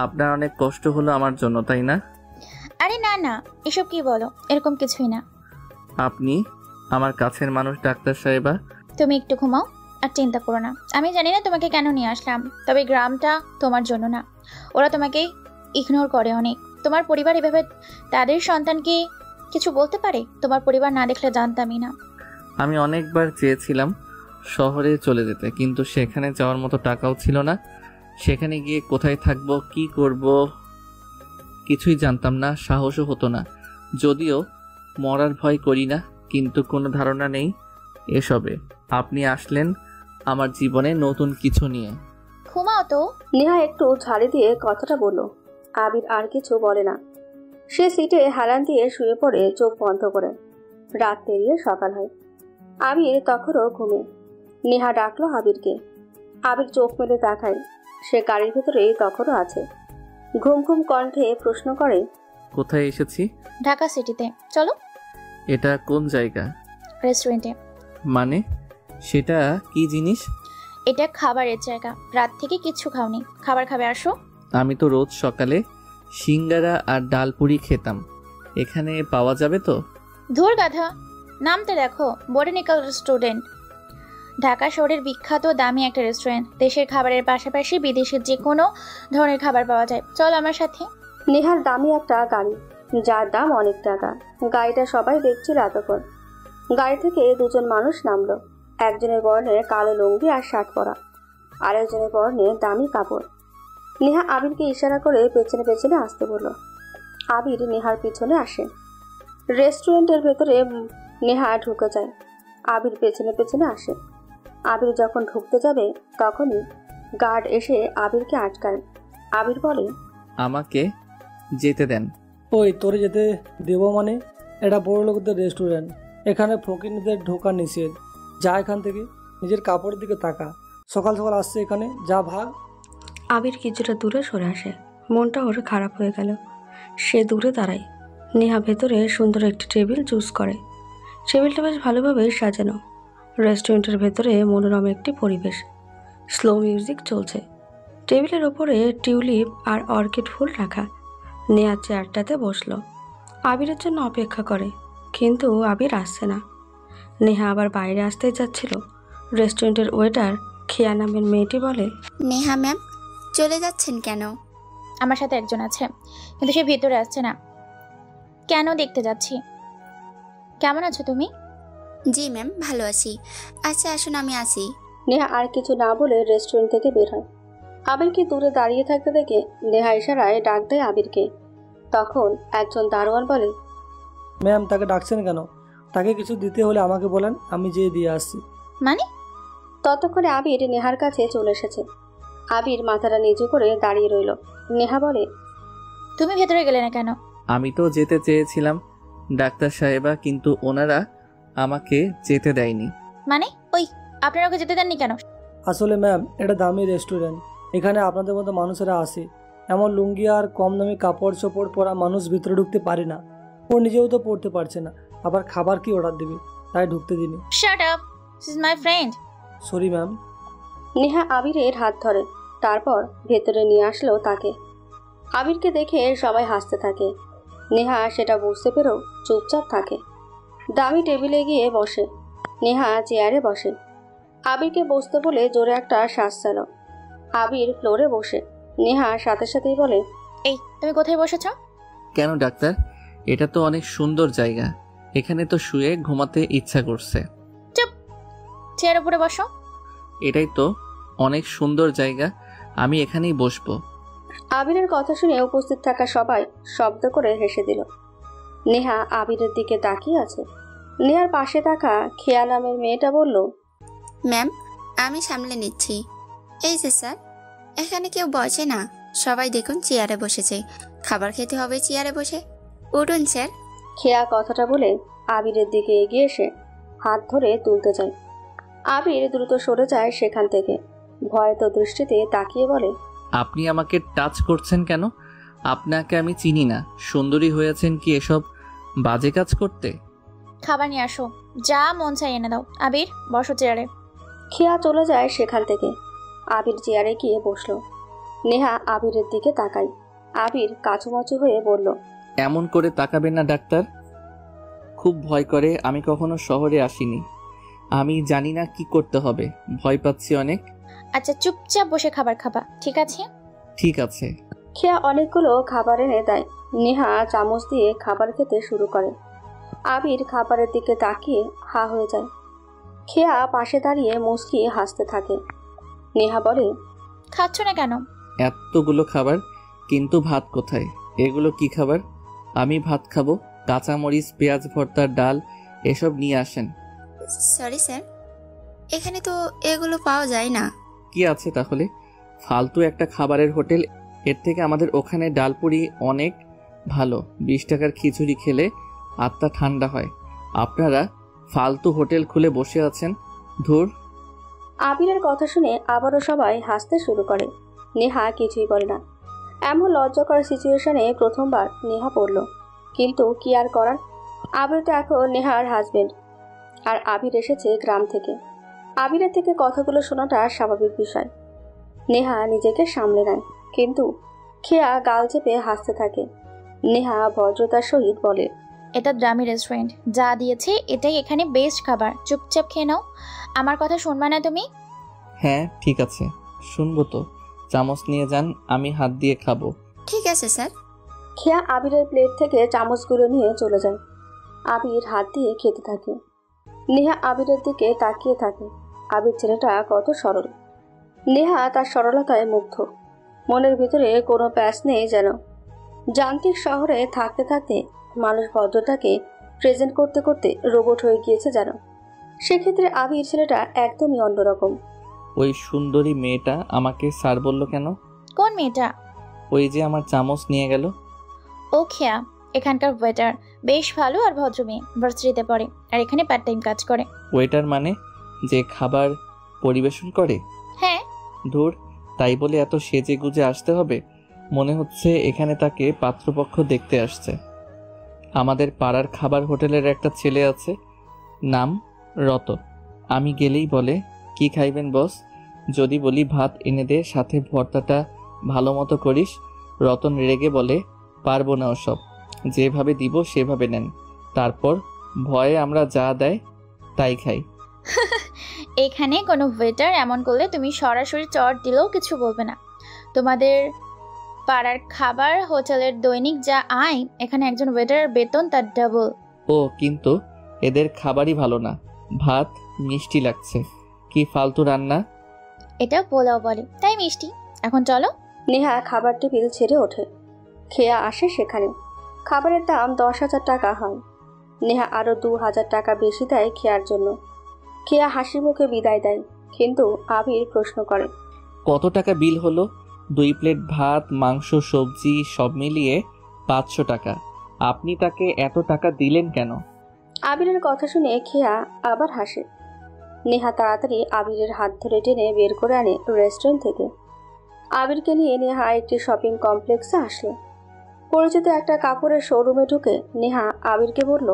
আপনার অনেক কষ্ট হলো আমার জন্য, তাই না? আরে না না, এসব কি বলো, এরকম কিছুই না। আপনি আমার কাছের মানুষ ডাক্তার সাহেবা। তুমি একটু ঘুমাও আর চিন্তা করো না। আমি জানি না তোমাকে কেন নিয়ে আসলাম, তবে গ্রামটা তোমার জন্য না। ওরা তোমাকে ইগনোর করে অনেক। তোমার পরিবার এভাবে তাদের সন্তানকে কিছু বলতে পারে? তোমার পরিবার না দেখলে জানতামই না। আমি অনেকবার চেয়েছিলাম শহরে চলে যেতে, কিন্তু সেখানে যাওয়ার মতো টাকাও ছিল না। সেখানে গিয়ে কোথায় থাকবো, কি করব কিছুই জানতাম না, সাহসও হতো না। যদিও মরার ভয় করি না, কিন্তু কোনো ধারণা নেই এসবে। আপনি আসলেন আমার জীবনে নতুন কিছু নিয়ে। ঘুমাও তো। নেহা একটু ঝাড়ি দিয়ে কথাটা বলল। আবির আর কিছু বলে না। সে সিটে হেলান দিয়ে শুয়ে পড়ে চোখ বন্ধ করে। রাত পেরিয়ে সকাল হয়। আবির তখনও ঘুমে। নেহা ডাকলো আবিরকে। আবির চোখ মেলে তাকায়। সে গাড়ির ভেতরেই তখনও আছে। ঘুম ঘুম কণ্ঠে প্রশ্ন করে, কোথায় এসেছি? ঢাকা সিটিতে। চলো। এটা কোন জায়গা? রেস্টুরেন্টে। মানে সেটা কি জিনিস? এটা খাবারের জায়গা। রাত থেকে কিচ্ছু খাওনি, খাবার খাবে, আসো। আমি তো রোজ সকালে সিঙ্গারা আর ডালপুরি খেতাম, এখানে পাওয়া যাবে তো? ধুর গাধা, নামতে দেখো, বোটানিক্যাল রেস্টুরেন্ট। ঢাকা শহরের বিখ্যাত দামি একটা রেস্টুরেন্ট। দেশের খাবারের পাশাপাশি বিদেশের যে কোনো ধরনের খাবার পাওয়া যায়। চল আমার সাথে। নেহার দামি একটা গাড়ি, যার দাম অনেক টাকা। গাড়িটা সবাই দেখছিল এতক্ষণ। গাড়ি থেকে দুজন মানুষ নামলো। একজনের পরনে কালো লুঙ্গি আর শার্ট পরা, আরেকজনের পরনে দামি কাপড়। নেহা আবিরকে ইশারা করে পেছনে পেছনে আসতে বলল। আবির নেহার পিছনে আসে। রেস্টুরেন্টের ভেতরে নেহা ঢুকে যায়। আবির পেছনে পেছনে আসে। আবির যখন ঢুকতে যাবে তখনই গার্ড এসে আবিরকে আটকায়। আবির বলে, আমাকে যেতে দেন। ওই তোরে যেতে দেবো মানে? এটা বড় লোকদের রেস্টুরেন্ট, এখানে ফকিরদের ঢোকা নিষেধ। যা এখান থেকে, নিজের কাপড়ের দিকে তাকা। সকাল সকাল আসছে এখানে, যা ভাগ। আবির কিছুটা দূরে সরে আসে। মনটা ওর খারাপ হয়ে গেল। সে দূরে দাঁড়ায়। নেহা ভেতরে সুন্দর একটি টেবিল চুজ করে। টেবিলটা বেশ ভালোভাবেই সাজানো। রেস্টুরেন্টের ভেতরে মনোরম একটি পরিবেশ। স্লো মিউজিক চলছে। টেবিলের ওপরে টিউলিপ আর অর্কিড ফুল রাখা। নেহা চেয়ারটাতে বসলো। আবিরের জন্য অপেক্ষা করে, কিন্তু আবির আসছে না। নেহা আবার বাইরে আসতে যাচ্ছিল। রেস্টুরেন্টের ওয়েটার খেয়া নামের মেয়েটি বলে, নেহা ম্যাম, চলে যাচ্ছেন কেন? আমার সাথে একজন আছে, কিন্তু সে ভেতরে আসছে না। কেন দেখতে যাচ্ছি। কেমন আছো তুমি? জি ম্যাম, ভালো আছি। আচ্ছা আসুন, আমি আসি। নেহা আর কিছু না বলে রেস্টুরেন্ট থেকে বের হয়। আবিরকে দূরে দাঁড়িয়ে থাকতে দেখে নেহা ইশারায় ডাক দেয় আবিরকে। তখন একজন দারোয়ান বলে, ম্যাম, তাকে ডাকছেন কেন? তাকে কিছু দিতে হলে আমাকে বলেন, আমি যেয়ে দিয়ে আসছি। মানে? ততক্ষণে আবির নেহার কাছে চলে এসেছে। আবির মাথাটা নিচু করে দাঁড়িয়ে রইল। নেহা বলে, তুমি ভেতরে গেলে না কেন? আমি তো যেতে চেয়েছিলাম ডাক্তার সাহেবা, কিন্তু ওনারা আমাকে যেতে দেয়নি। মানে ওই আপনারা ওকে যেতে দেননি কেন? আসলে ম্যাম, এটা দামি রেস্টুরেন্ট, এখানে আপনাদের মতো মানুষেরা আসে। এমন লুঙ্গি আর কম দামি কাপড় চোপড় পরা মানুষ ভিতরে ঢুকতে পারে না। ও নিজেও তো পড়তে পারছে না, আবার খাবার কি অর্ডার দেবে, তাই ঢুকতে দিনি। Shut up, this is my friend. Sorry ma'am. Neha আবিরের হাত ধরে, তারপর ভেতরে নিয়ে আসলো তাকে। আবিরকে দেখে সবাই হাসতে থাকে। নেহা সেটা বুঝতে পেরেও চুপচাপ থাকে। দামি টেবিলে গিয়ে বসে। নেহা চেয়ারে বসে। আবিরকে বসতে বলে জোরে একটা শ্বাস চালো। আবির ফ্লোরে বসে। নেহা সাথে সাথেই বলে, এই তুমি কোথায় বসেছো? কেন ডাক্তার, এটা তো অনেক সুন্দর জায়গা, এখানে তো শুয়ে ঘুমাতে ইচ্ছা করছে। চুপ, চেয়ার উপরে বসো। এটাই তো অনেক সুন্দর জায়গা, আমি এখানেই বসবো। আবিরের কথা শুনে উপস্থিত থাকা সবাই শব্দ করে হেসে দিল। নেহা আবিরের দিকে তাকিয়ে আছে। নেহার পাশে থাকা খেয়া নামের মেয়েটা বলল, ম্যাম, আমি সামলে নিচ্ছি। এই যে স্যার, এখানে কেউ বসে না, সবাই দেখুন চেয়ারে বসেছে। খাবার খেতে হবে চেয়ারে বসে, উঠুন স্যার। খেয়া কথাটা বলে আবিরের দিকে এগিয়ে এসে হাত ধরে তুলতে যায়। আবির দ্রুত সরে যায় সেখান থেকে। ভয়ত দৃষ্টিতে তাকিয়ে বলে, আপনি আমাকে টাচ করছেন কেন? আপনাকে আমি চিনি না। সুন্দরী হয়েছেন কি এসব বাজে কাজ করতে? খাবার নিয়ে আসো, যা মন চাই এনে দাও। আবির, বসো চেয়ারে। খেয়া চলে যায় সেখান থেকে। আবির চেয়ারে গিয়ে বসলো। নেহা আবিরের দিকে তাকায়। আবির কাচুমাচু হয়ে বলল, এমন করে তাকাবেন না ডাক্তার, খুব ভয় করে। আমি কখনো শহরে আসিনি, আমি জানি না কি করতে হবে, ভয় পাচ্ছি অনেক। আচ্ছা, চুপচাপ বসে খাবার খাবা, ঠিক আছে? ঠিক আছে। খেয়া অনেকগুলো খাবার এনে দেয়। নেহা চামচ দিয়ে খাবার খেতে শুরু করে। আবির খাবারের দিকে তাকিয়ে হা হয়ে যায়। খেয়া পাশে দাঁড়িয়ে মুচকি হাসতে থাকে। নেহা বলে, খাচ্ছ না কেন? এতগুলো খাবার, কিন্তু ভাত কোথায়? এগুলো কি খাবার? আমি ভাত খাবো? কাঁচামরিচ, পেঁয়াজ ভর্তা, ডাল, এসব নিয়ে আসেন। সরি স্যার, এখানে তো এগুলো পাওয়া যায় না। কি আছে তাহলে? ফালতু একটা খাবারের হোটেল, এর থেকে আমাদের ওখানে ডালপুরি অনেক ভালো। 20 টাকার খিচুড়ি খেলে আত্মা ঠান্ডা হয়। আপনারা ফালতু হোটেল খুলে বসে আছেন। ধুর। আবিরের কথা শুনে আবারও সবাই হাসতে শুরু করে। নেহা কিছুই বলে না। এমন লজ্জাকর সিচুয়েশনে প্রথমবার নেহা পড়ল, কিন্তু কি আর করার। আবির তো এখন নেহার হাজবেন্ড, আর আবির এসেছে গ্রাম থেকে। আবিরের থেকে কথাগুলো শোনাটা স্বাভাবিক বিষয়। নেহা নিজেকে সামলে নেয়, কিন্তু খেয়া গাল চেপে হাসতে থাকে। নেহা ভদ্রতার সহিত বলে, এটা দামি রেস্টুরেন্ট, যা দিয়েছে এটাই এখানে বেস্ট খাবার। চুপচাপ খেয়ে নাও। আমার কথা শুনবা না তুমি? হ্যাঁ ঠিক আছে, শুনবো তো। চামচ নিয়ে যান, আমি হাত দিয়ে খাবো। ঠিক আছে স্যার। খেয়া আবিরের প্লেট থেকে চামচগুলো নিয়ে চলে যায়। আবির হাত দিয়ে খেতে থাকে। নেহা আবিরের দিকে তাকিয়ে থাকে। আবির ছেলেটা কত সরল। নেহা তার সরলতায় মুগ্ধ। মনের ভিতরে কোনো প্যাচ নেই যেন। যান্ত্রিক শহরে থাকতে থাকতে মানুষ ভদ্রতাকে প্রেজেন্ট করতে করতে রোবট হয়ে গিয়েছে যেন। সেক্ষেত্রে আবির ছেলেটা একদমই অন্যরকম। ওই সুন্দরী মেয়েটা আমাকে স্যার বলল কেন? কোন মেয়েটা? ওই যে আমার চামচ নিয়ে গেল। ও খেয়া, এখানকার ওয়েটার। বেশ ভালো আর ভদ্র মেয়ে, ভার্সিটিতে পড়ে আর এখানে পার্ট টাইম কাজ করে। ওয়েটার মানে যে খাবার পরিবেশন করে? হ্যাঁ। ধুর, তাই বলে এত সেজে গুজে আসতে হবে? মনে হচ্ছে এখানে তাকে পাত্রপক্ষ দেখতে আসছে। আমাদের পাড়ার খাবার হোটেলের একটা ছেলে আছে, নাম রত। আমি গেলেই বলে, কি খাইবেন বস? যদি বলি ভাত এনে দে, সাথে ভর্তাটা ভালো মতো করিস, রতন রেগে বলে, পারবো না ওসব, যেভাবে দিব সেভাবে নেন। তারপর ভয়ে আমরা যা দেয় তাই খাই। এখানে কোনো ওয়েটার এমন করলে তুমি সরাসরি চট দিলেও কিছু বলবে না। তোমাদের পাড়ার খাবার হোটেলের দৈনিক যা আয়, এখানে একজন ওয়েটারের বেতন তার ডাবল। ও কিন্তু এদের খাবারই ভালো না, ভাত মিষ্টি লাগছে। কি ফালতু রান্না। এটা পোলাও বলে, তাই মিষ্টি। এখন চলো। নেহা খাবার টেবিল ছেড়ে ওঠে। খেয়া আসে সেখানে। খাবারের দাম 10,000 টাকা হয়। নেহা আরও 2,000 টাকা বেশি দেয় খেয়ার জন্য। খেয়া হাসি মুখে বিদায় দেয়, কিন্তু আবির প্রশ্ন করে, কত টাকা বিল হলো? 2 প্লেট ভাত, মাংস, সবজি সব মিলিয়ে 500 টাকা। আপনি তাকে এত টাকা দিলেন কেন? আবিরের কথা শুনে খেয়া আবার হাসে। নেহা তাড়াতাড়ি আবিরের হাত ধরে টেনে বের করে আনে রেস্টুরেন্ট থেকে। আবিরকে নিয়ে নেহা একটি শপিং কমপ্লেক্সে আসলো। পরিচিত একটা কাপড়ের শোরুমে ঢুকে নেহা আবিরকে বলল,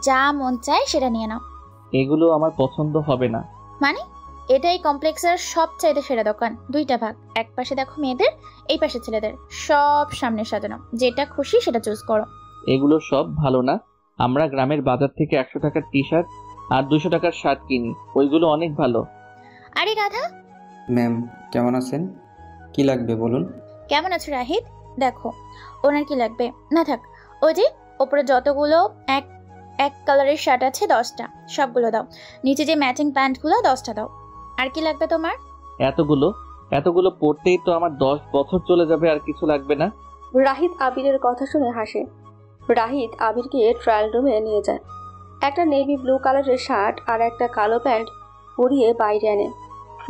যা মন চায় সেটা নিয়ে নাও। এগুলো আমার পছন্দ হবে না। মানে? এটাই কমপ্লেক্সের সবচাইতে সেরা দোকান। 2টা ভাগ, এক পাশে দেখো মেয়েদের, এই পাশে ছেলেদের। সব সামনে সাজানো, যেটা খুশি সেটা চুজ করো। এগুলো সব ভালো না। আমরা গ্রামের বাজার থেকে 100 টাকার টি শার্ট আর 200 টাকার শার্ট কিনি, ওইগুলো অনেক ভালো। আরে গাধা। ম্যাম কেমন আছেন? কি লাগবে বলুন? কেমন আছো রাহিদ? দেখো ওনার কি লাগবে। না থাক, ওই যে ওপরে যতগুলো এক কালারের শার্ট আছে 10টা, সবগুলো দাও। নিচে যে ম্যাচিং প্যান্টগুলো 10টা দাও। আর কি লাগবে তোমার? এতগুলো পড়তেই তো আমার 10 বছর চলে যাবে, আর কিছু লাগবে না। রাহিদ আবিরের কথা শুনে হাসে। রাহিদ আবিরকে ট্রায়াল রুমে নিয়ে যায়। একটা নেভি ব্লু কালারের শার্ট আর একটা কালো প্যান্ট পরিয়ে বাইরে আনে।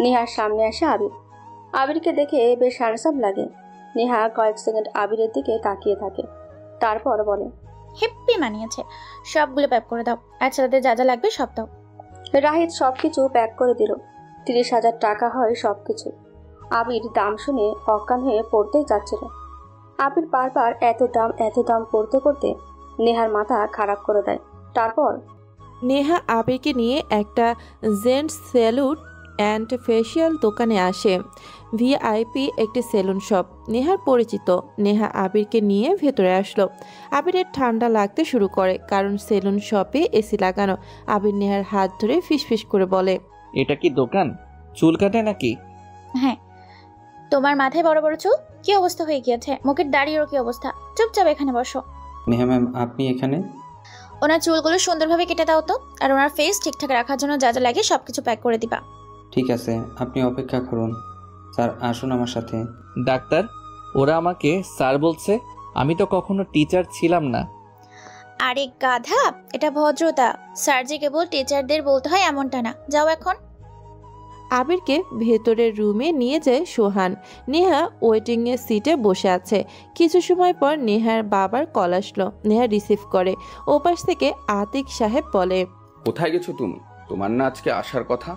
নেহার সামনে আসে আবির। আবিরকে দেখে বেশ হ্যান্ডসাম লাগে। নেহা কয়েক সেকেন্ড আবিরের দিকে তাকিয়ে থাকে, তারপর বলে, হেপ্পি মানিয়েছে, সবগুলো প্যাক করে দাও। আচ্ছা তাদের যা যা লাগবে সব দাও। রাহিদ সবকিছু প্যাক করে দিল। 30,000 টাকা হয় সবকিছু। আবির দাম শুনে অজ্ঞান হয়ে পড়তেই যাচ্ছিল। আবির বারবার এত দাম করতে করতে নেহার মাথা খারাপ করে দেয়। তারপর নেহা আবিরকে নিয়ে একটা জেন্টস স্যালুট অ্যান্ড ফেসিয়াল দোকানে আসে। ভিআইপি একটি সেলুন শপ, নেহার পরিচিত। নেহা আবিরকে নিয়ে ভেতরে আসলো। আবিরের ঠান্ডা লাগতে শুরু করে, কারণ সেলুন শপে এসি লাগানো। আবির নেহার হাত ধরে ফিসফিস করে বলে, এটা কি দোকান? চুল কাটে নাকি? হ্যাঁ। তোমার মাথায় বড় বড় চুল, কি অবস্থা হয়ে গিয়েছে? মুখের দাড়িরও কি অবস্থা? চুপচাপ এখানে বসো। নেহা ম্যাম আপনি এখানে? ওনার চুলগুলো সুন্দরভাবে কেটে দাও তো, আর ওনার ফেস ঠিকঠাক রাখার জন্য যা যা লাগে সবকিছু প্যাক করে দিবা। ঠিক আছে, আপনি অপেক্ষা করুন। স্যার আসুন আমার সাথে। ডাক্তার, ওরা আমাকে স্যার বলছে। আমি তো কখনো টিচার ছিলাম না। আরে গাধা, এটা ভদ্রতা। স্যার যে কেবল টিচারদের বলতে হয় এমনটা না। যাও এখন। আবিরকে ভেতরের রুমে নিয়ে যায় সোহান। নেহা ওয়েটিংয়ের সিটে বসে আছে। কিছু সময় পর নেহার বাবার কল আসলো। নেহা রিসিভ করে। ওপাশ থেকে আতিক সাহেব বলে, কোথায় গেছো তুমি? তোমার না আজকে আসার কথা?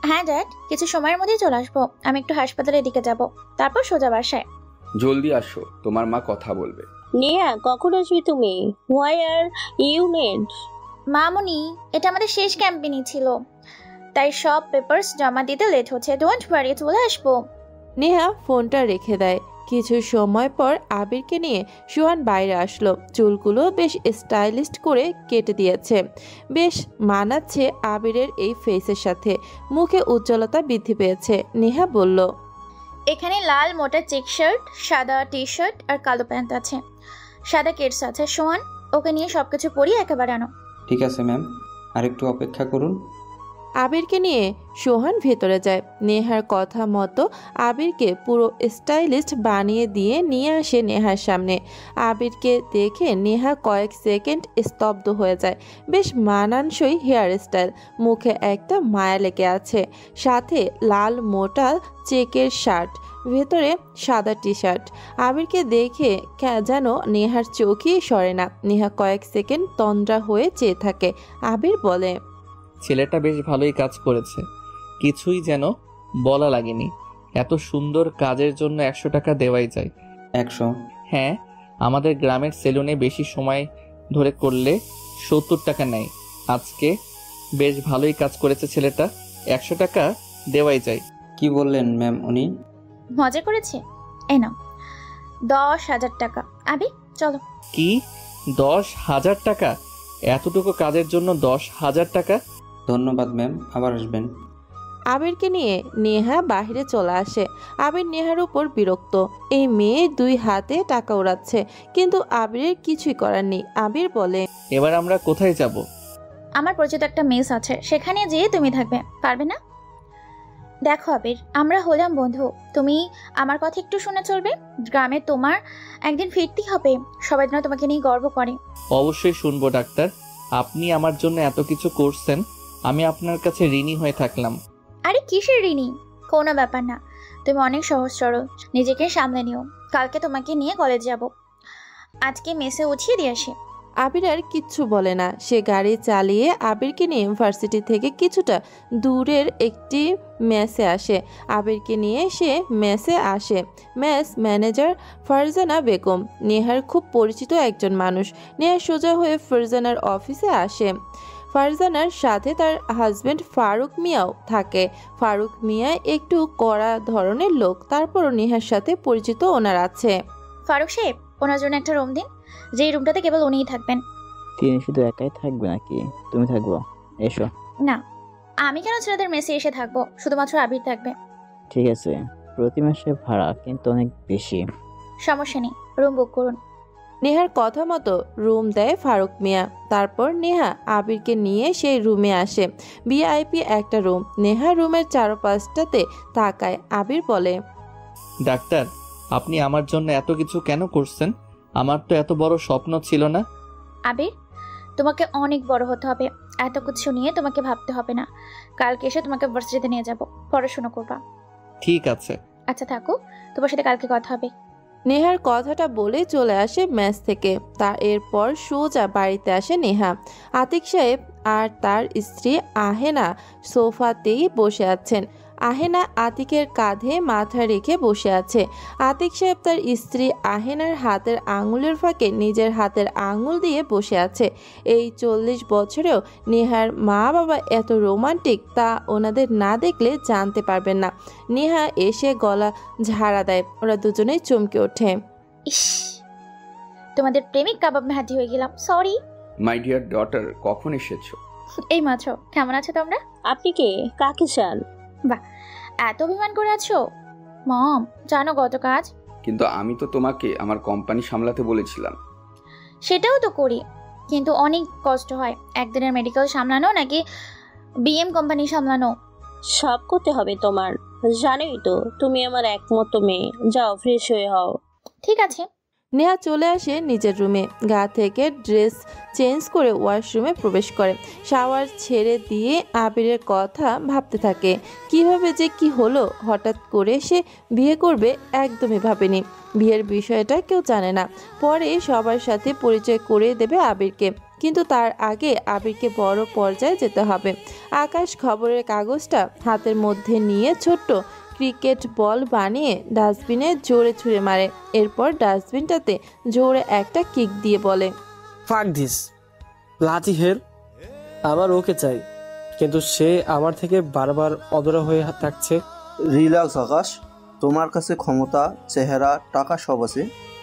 হ্যাঁ ড্যাড, কিছু সময়ের মধ্যেই চলে আসবো। আমি একটু হাসপাতালের দিকে যাব, তারপর সোজা বাসায়। জলদি আসো, তোমার মা কথা বলবে। নেহা, কখন আসবে তুমি? Why are you late? মামুনি, এটা আমাদের শেষ ক্যাম্পেইনই ছিল, তাই সব পেপারস জমা দিতে লেট হচ্ছে। ডোন্ট ওয়ারি, চলে আসবো। নেহা ফোনটা রেখে দেয়। কিছু সময় পর আবিরকে নিয়ে সোহান বাইরে আসলো। চুলগুলো বেশ স্টাইলিস্ট করে কেটে দিয়েছে। বেশ মানাচ্ছে আবিরের এই ফেসের সাথে। মুখে উজ্জ্বলতা বৃদ্ধি পেয়েছে। নেহা বলল, এখানে লাল মোটা চেক শার্ট, সাদা টি শার্ট আর কালো প্যান্ট আছে। সাদা কেটস আছে। সোহান, ওকে নিয়ে সবকিছু পরিয়ে একেবারে আনো। ঠিক আছে ম্যাম, আর একটু অপেক্ষা করুন। আবিরকে নিয়ে সোহান ভেতরে যায়। নেহার কথা মতো আবিরকে পুরো স্টাইলিস্ট বানিয়ে দিয়ে নিয়ে আসে নেহার সামনে। আবিরকে দেখে নেহা কয়েক সেকেন্ড স্তব্ধ হয়ে যায়। বেশ মানানসই হেয়ার স্টাইল, মুখে একটা মায়া লেগে আছে, সাথে লাল মোটা চেকের শার্ট, ভেতরে সাদা টি শার্ট। আবিরকে দেখে যেন নেহার চোখই সরে না। নেহা কয়েক সেকেন্ড তন্দ্রা হয়ে চেয়ে থাকে। আবির বলে, ছেলেটা বেশ ভালোই কাজ করেছে, কিছুই যেন বলা লাগেনি। এত সুন্দর কাজের জন্য 100 টাকা দেওয়াই যায়। 100? হ্যাঁ, আমাদের গ্রামের সেলুনে বেশি সময় ধরে করলে 70 টাকা নেয়। আজকে বেশ ভালোই কাজ করেছে ছেলেটা, 100 টাকা দেওয়াই যায়। কি বললেন ম্যাম উনি? মজা করেছে। এই নাও 10,000 টাকা। আবি চলো। কি 10,000 টাকা? এতটুকু কাজের জন্য 10,000 টাকা? ধন্যবাদ ম্যাম, আবার আসবেন। আবিরকে নিয়ে নেহা বাহিরে চলে আসে। আবির নেহার উপর বিরক্ত। এই মেয়ে 2 হাতে টাকা উড়াচ্ছে, কিন্তু আবিরের কিছুই করার নেই। আবির বলে, এবার আমরা কোথায় যাব? আমার পরিচিত একটা মেস আছে, সেখানে যেয়ে তুমি থাকবে, পারবে না? দেখো আবির, আমরা হলাম বন্ধু, তুমি আমার কথা একটু শুনে চলবে। গ্রামে তোমার একদিন ফিরতেই হবে, সবাই যেন তোমাকে নিয়ে গর্ব করে। অবশ্যই শুনবো ডাক্তার, আপনি আমার জন্য এত কিছু করছেন, আমি আপনার কাছে ঋণী হয়ে থাকলাম। আরে কিসের ঋণী? কোনো ব্যাপার না, তুমি অনেক সহজ সরল, নিজেকে সামলে নিও। কালকে তোমাকে নিয়ে কলেজ যাব, আজকে মেসে উঠিয়ে দিয়ে আসি। আবির আর কিচ্ছু বলে না। সে গাড়ি চালিয়ে আবিরকে নিয়ে ইউনিভার্সিটি থেকে কিছুটা দূরের একটি মেসে আসে। আবিরকে নিয়ে সে মেসে আসে। মেস ম্যানেজার ফারজানা বেগম, নেহার খুব পরিচিত একজন মানুষ। নেহা সোজা হয়ে ফারজানার অফিসে আসে। ফারজানার সাথে তার হাজবেন্ড ফারুক মিয়াও থাকে। ফারুক মিয়া একটু কড়া ধরনের লোক, তারপরও নেহার সাথে পরিচিত ওনার আছে। ফারুক সাহেব, ওনার জন্য একটা রুম দিন, যেই রুমটাতে কেবল উনিই থাকবেন। তিনি শুধু একাই থাকবে নাকি তুমি থাকবো? এসো। না, আমি কেন ছেলেদের মেসে এসে থাকবো? শুধুমাত্র আবির থাকবে। ঠিক আছে, প্রতি মাসে ভাড়া কিন্তু অনেক বেশি। সমস্যা নেই, রুম বুক করুন। নেহার কথা মতো রুম দেয় ফারুক মিয়া। তারপর নেহা আবিরকে নিয়ে সেই রুমে আসে। ভিআইপি একটা রুম। নেহা রুমের চারপাশটাতে তাকায়। আবির বলে, ডাক্তার, আপনি আমার জন্য এত কিছু কেন করছেন? আমার তো এত বড় স্বপ্ন ছিল না। আবির, তোমাকে অনেক বড় হতে হবে, এত কিছু নিয়ে তোমাকে ভাবতে হবে না। কালকে এসে তোমাকে ভার্সিটিতে নিয়ে যাব, পড়াশোনা করবা। ঠিক আছে। আচ্ছা থাকো, তোমার সাথে কালকে কথা হবে। নেহার কথাটা বলে চলে আসে মেস থেকে। তার এরপর সোজা বাড়িতে আসে নেহা। আতিক সাহেব আর তার স্ত্রী আহেনা সোফাতেই বসে আছেন। আহেনা আতিকের কাঁধে মাথা রেখে বসে আছে। আতিক সাহেব তার স্ত্রী আহেনার হাতের আঙুলের ফাঁকে নিজের হাতের আঙুল দিয়ে বসে আছে। এই 40 বছরেও নেহার মা বাবা এত রোমান্টিক তা ওনাদের না দেখলে জানতে পারবেন না। নেহা এসে গলা ঝাড়া দেয়। ওরা দুজনেই চমকে ওঠে। ইস, তোমাদের প্রেমিক কাবাব মেহাদি হয়ে গেলাম, সরি। মাই ডিয়ার ডটার, কখন এসেছো? এই মাত্র। কেমন আছো তোমরা? আপনি কে? কাকে চান? বাহ, এত অভিমান করে আছো। মম, জানো কত কাজ। কিন্তু আমি তো তোমাকে আমার কোম্পানি সামলাতে বলেছিলাম। সেটাও তো করি, কিন্তু অনেক কষ্ট হয়। একদিনের মেডিকেল সামলানো নাকি বিএম কোম্পানি সামলানো। সব করতে হবে তোমার, জানোই তো তুমি আমার একমাত্র মেয়ে। যাও ফ্রেশ হয়ে হও। ঠিক আছে। নেহা চলে আসে নিজের রুমে, গা থেকে ড্রেস চেঞ্জ করে ওয়াশরুমে প্রবেশ করে। শাওয়ার ছেড়ে দিয়ে আবিরের কথা ভাবতে থাকে। কিভাবে যে কি হলো, হঠাৎ করে সে বিয়ে করবে একদমই ভাবেনি। বিয়ের বিষয়টা কেউ জানে না, পরে সবার সাথে পরিচয় করে দেবে আবিরকে, কিন্তু তার আগে আবিরকে বড় পর্যায়ে যেতে হবে। আকাশ খবরের কাগজটা হাতের মধ্যে নিয়ে ছোট্ট ক্রিকেট বল বানিয়ে ডাস্টবিনে জোরে ছুঁড়ে মারে। এরপর ডাস্টবিনটাতে জোরে একটা কিক দিয়ে বলে, ফাক দিস লাঠি হের, আমার ওকে চাই, কিন্তু সে আমার থেকে বারবার অধরা হয়ে থাকছে। রিল্যাক্স আকাশ, তোমার কাছে ক্ষমতা, চেহারা, টাকা সব আছে,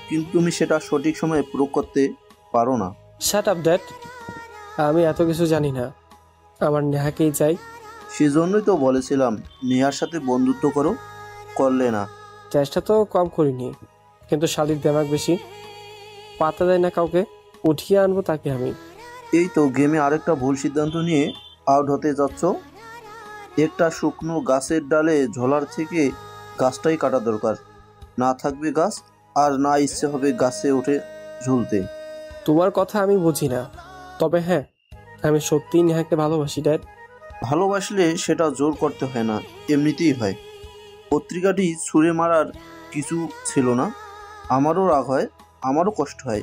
কিন্তু তুমি সেটা সঠিক সময়ে প্রয়োগ করতে পারো না। শাট আপ দ্যাট, আমি এত কিছু জানি না, আমার নেহাকেই চাই। সেজন্যই তো বলেছিলাম নেহার সাথে বন্ধুত্ব করো, করলে না। চেষ্টা তো কম করিনি, কিন্তু শালির দেমাগ বেশি, পাতা দেয় না কাউকে, উঠিয়ে আনবো তাকে আমি। এই তো গেমে আরেকটা ভুল সিদ্ধান্ত নিয়ে আউট হতে যাচ্ছ। একটা শুকনো গাছের ডালে ঝোলার থেকে গাছটাই কাটা দরকার। না থাকবে গাছ, আর না ইচ্ছে হবে গাছে উঠে ঝুলতে। তোমার কথা আমি বুঝি না, তবে হ্যাঁ, আমি সত্যিই নেহাকে ভালোবাসি ড্যাড। ভালোবাসলে সেটা জোর করতে হয় না, এমনিতেই হয়। পত্রিকাটি ছুঁড়ে মারার কিছু ছিল না। আমারও রাগ হয়, আমারও কষ্ট হয়।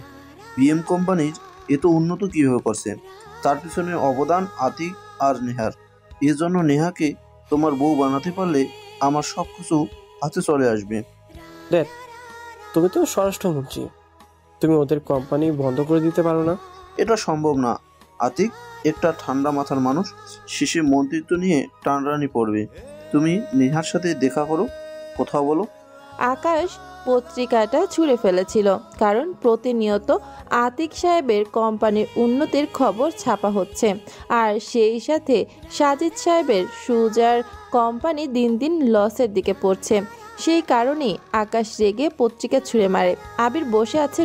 বিএম কোম্পানির এত উন্নত কীভাবে করছে, তার পিছনে অবদান আতিক আর নেহার। এজন্য নেহাকে তোমার বউ বানাতে পারলে আমার সব কিছু হাতে চলে আসবে। ড্যাড, তুমি তো স্বরাষ্ট্রমন্ত্রী, তুমি ওদের কোম্পানি বন্ধ করে দিতে পারো না? এটা সম্ভব না আতিক, একটা ঠান্ডা মাথার মানুষ শেষে মন্ত্রিত্ব নিয়ে টানরানি পড়বে। তুমি নেহার সাথে দেখা করো, কথা বলো। আকাশ পত্রিকাটা ছুঁড়ে ফেলেছিল, কারণ প্রতিনিয়ত আতিক সাহেবের কোম্পানির উন্নতির খবর ছাপা হচ্ছে, আর সেই সাথে সাজিদ সাহেবের সুজার কোম্পানি দিন দিন লসের দিকে পড়ছে। সেই কারণেই আকাশ রেগে পত্রিকা ছুঁড়ে মারে। আবির বসে আছে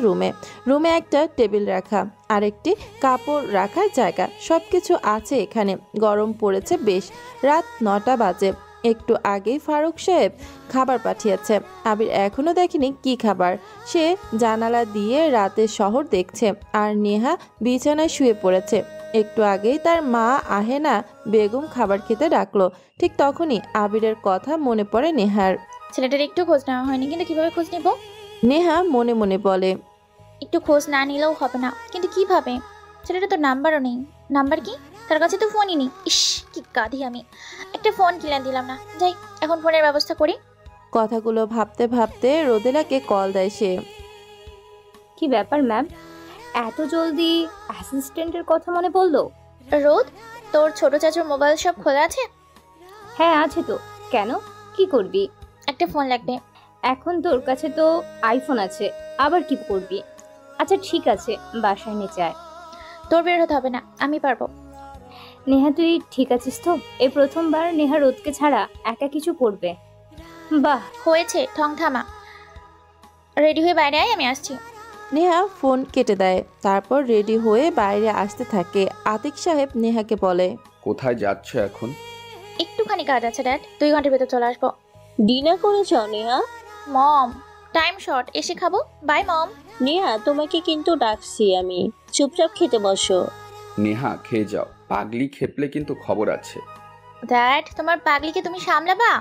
রুমে একটা টেবিল রাখা, আরেকটি কাপড় রাখার জায়গা, সব কিছু আছে এখানে। গরম পড়েছে বেশ, রাত 9টা বাজে। একটু আগেই ফারুক সাহেব খাবার পাঠিয়েছে। আবির এখনো দেখেনি কি খাবার। সে জানালা দিয়ে রাতের শহর দেখছে, আর নেহা বিছানায় শুয়ে পড়েছে। একটু আগেই তার মা আহেনা বেগম খাবার খেতে ডাকলো। ঠিক তখনই আবিরের কথা মনে পড়ে নেহার। ছেলেটার একটু খোঁজ নেওয়া হয়নি, কিন্তু কিভাবে খোঁজ নেব? নেহা মনে মনে বলে, একটু খোঁজ না নিলেও হবে না, কিন্তু কিভাবে? ছেলেটা তো নাম্বারও নেই। নাম্বার কি? তার কাছে তো ফোনই নেই। ইস, কি গাধি আমি, একটা ফোন কিনে দিলাম না। যাই, এখন ফোনের ব্যবস্থা করি। কথাগুলো ভাবতে ভাবতে রোদেলাকে কল দেয় সে। কি ব্যাপার ম্যাম, এত জলদি অ্যাসিস্ট্যান্টের কথা মনে পড়লো? রোদ, তোর ছোট চাচুর মোবাইল সব খোলা আছে? হ্যাঁ আছে তো, কেন, কি করবি? একটা ফোন লাগবে। এখন তোর কাছে তো আইফোন আছে, আবার কি করবি? আচ্ছা ঠিক আছে, বাসায় নিয়ে যায়। তোর বের হতে হবে না, আমি পারবো। নেহা তুই ঠিক আছিস তো? এই প্রথমবার নেহা রোদকে ছাড়া একা কিছু করবে। বাহ, হয়েছে, ঠং থামা। রেডি হয়ে বাইরে আয়, আমি আসছি। নেহা ফোন কেটে দেয়, তারপর রেডি হয়ে বাইরে আসতে থাকে। আতিক সাহেব নেহাকে বলে, কোথায় যাচ্ছ এখন? একটুখানি কাজ আছে ড্যাড, 2 ঘন্টার ভেতর চলে আসবো। ডিনার করেছ নেহা? মম, টাইম শর্ট, এসে খাবো। বাই মম। নেহা, তোমাকে কিন্তু ডাকছি আমি, চুপচাপ খেতে বসো। নেহা, খেয়ে যাও, পাগলি খেপলে কিন্তু খবর আছে। ড্যাড, তোমার পাগলিকে তুমি সামলাবা?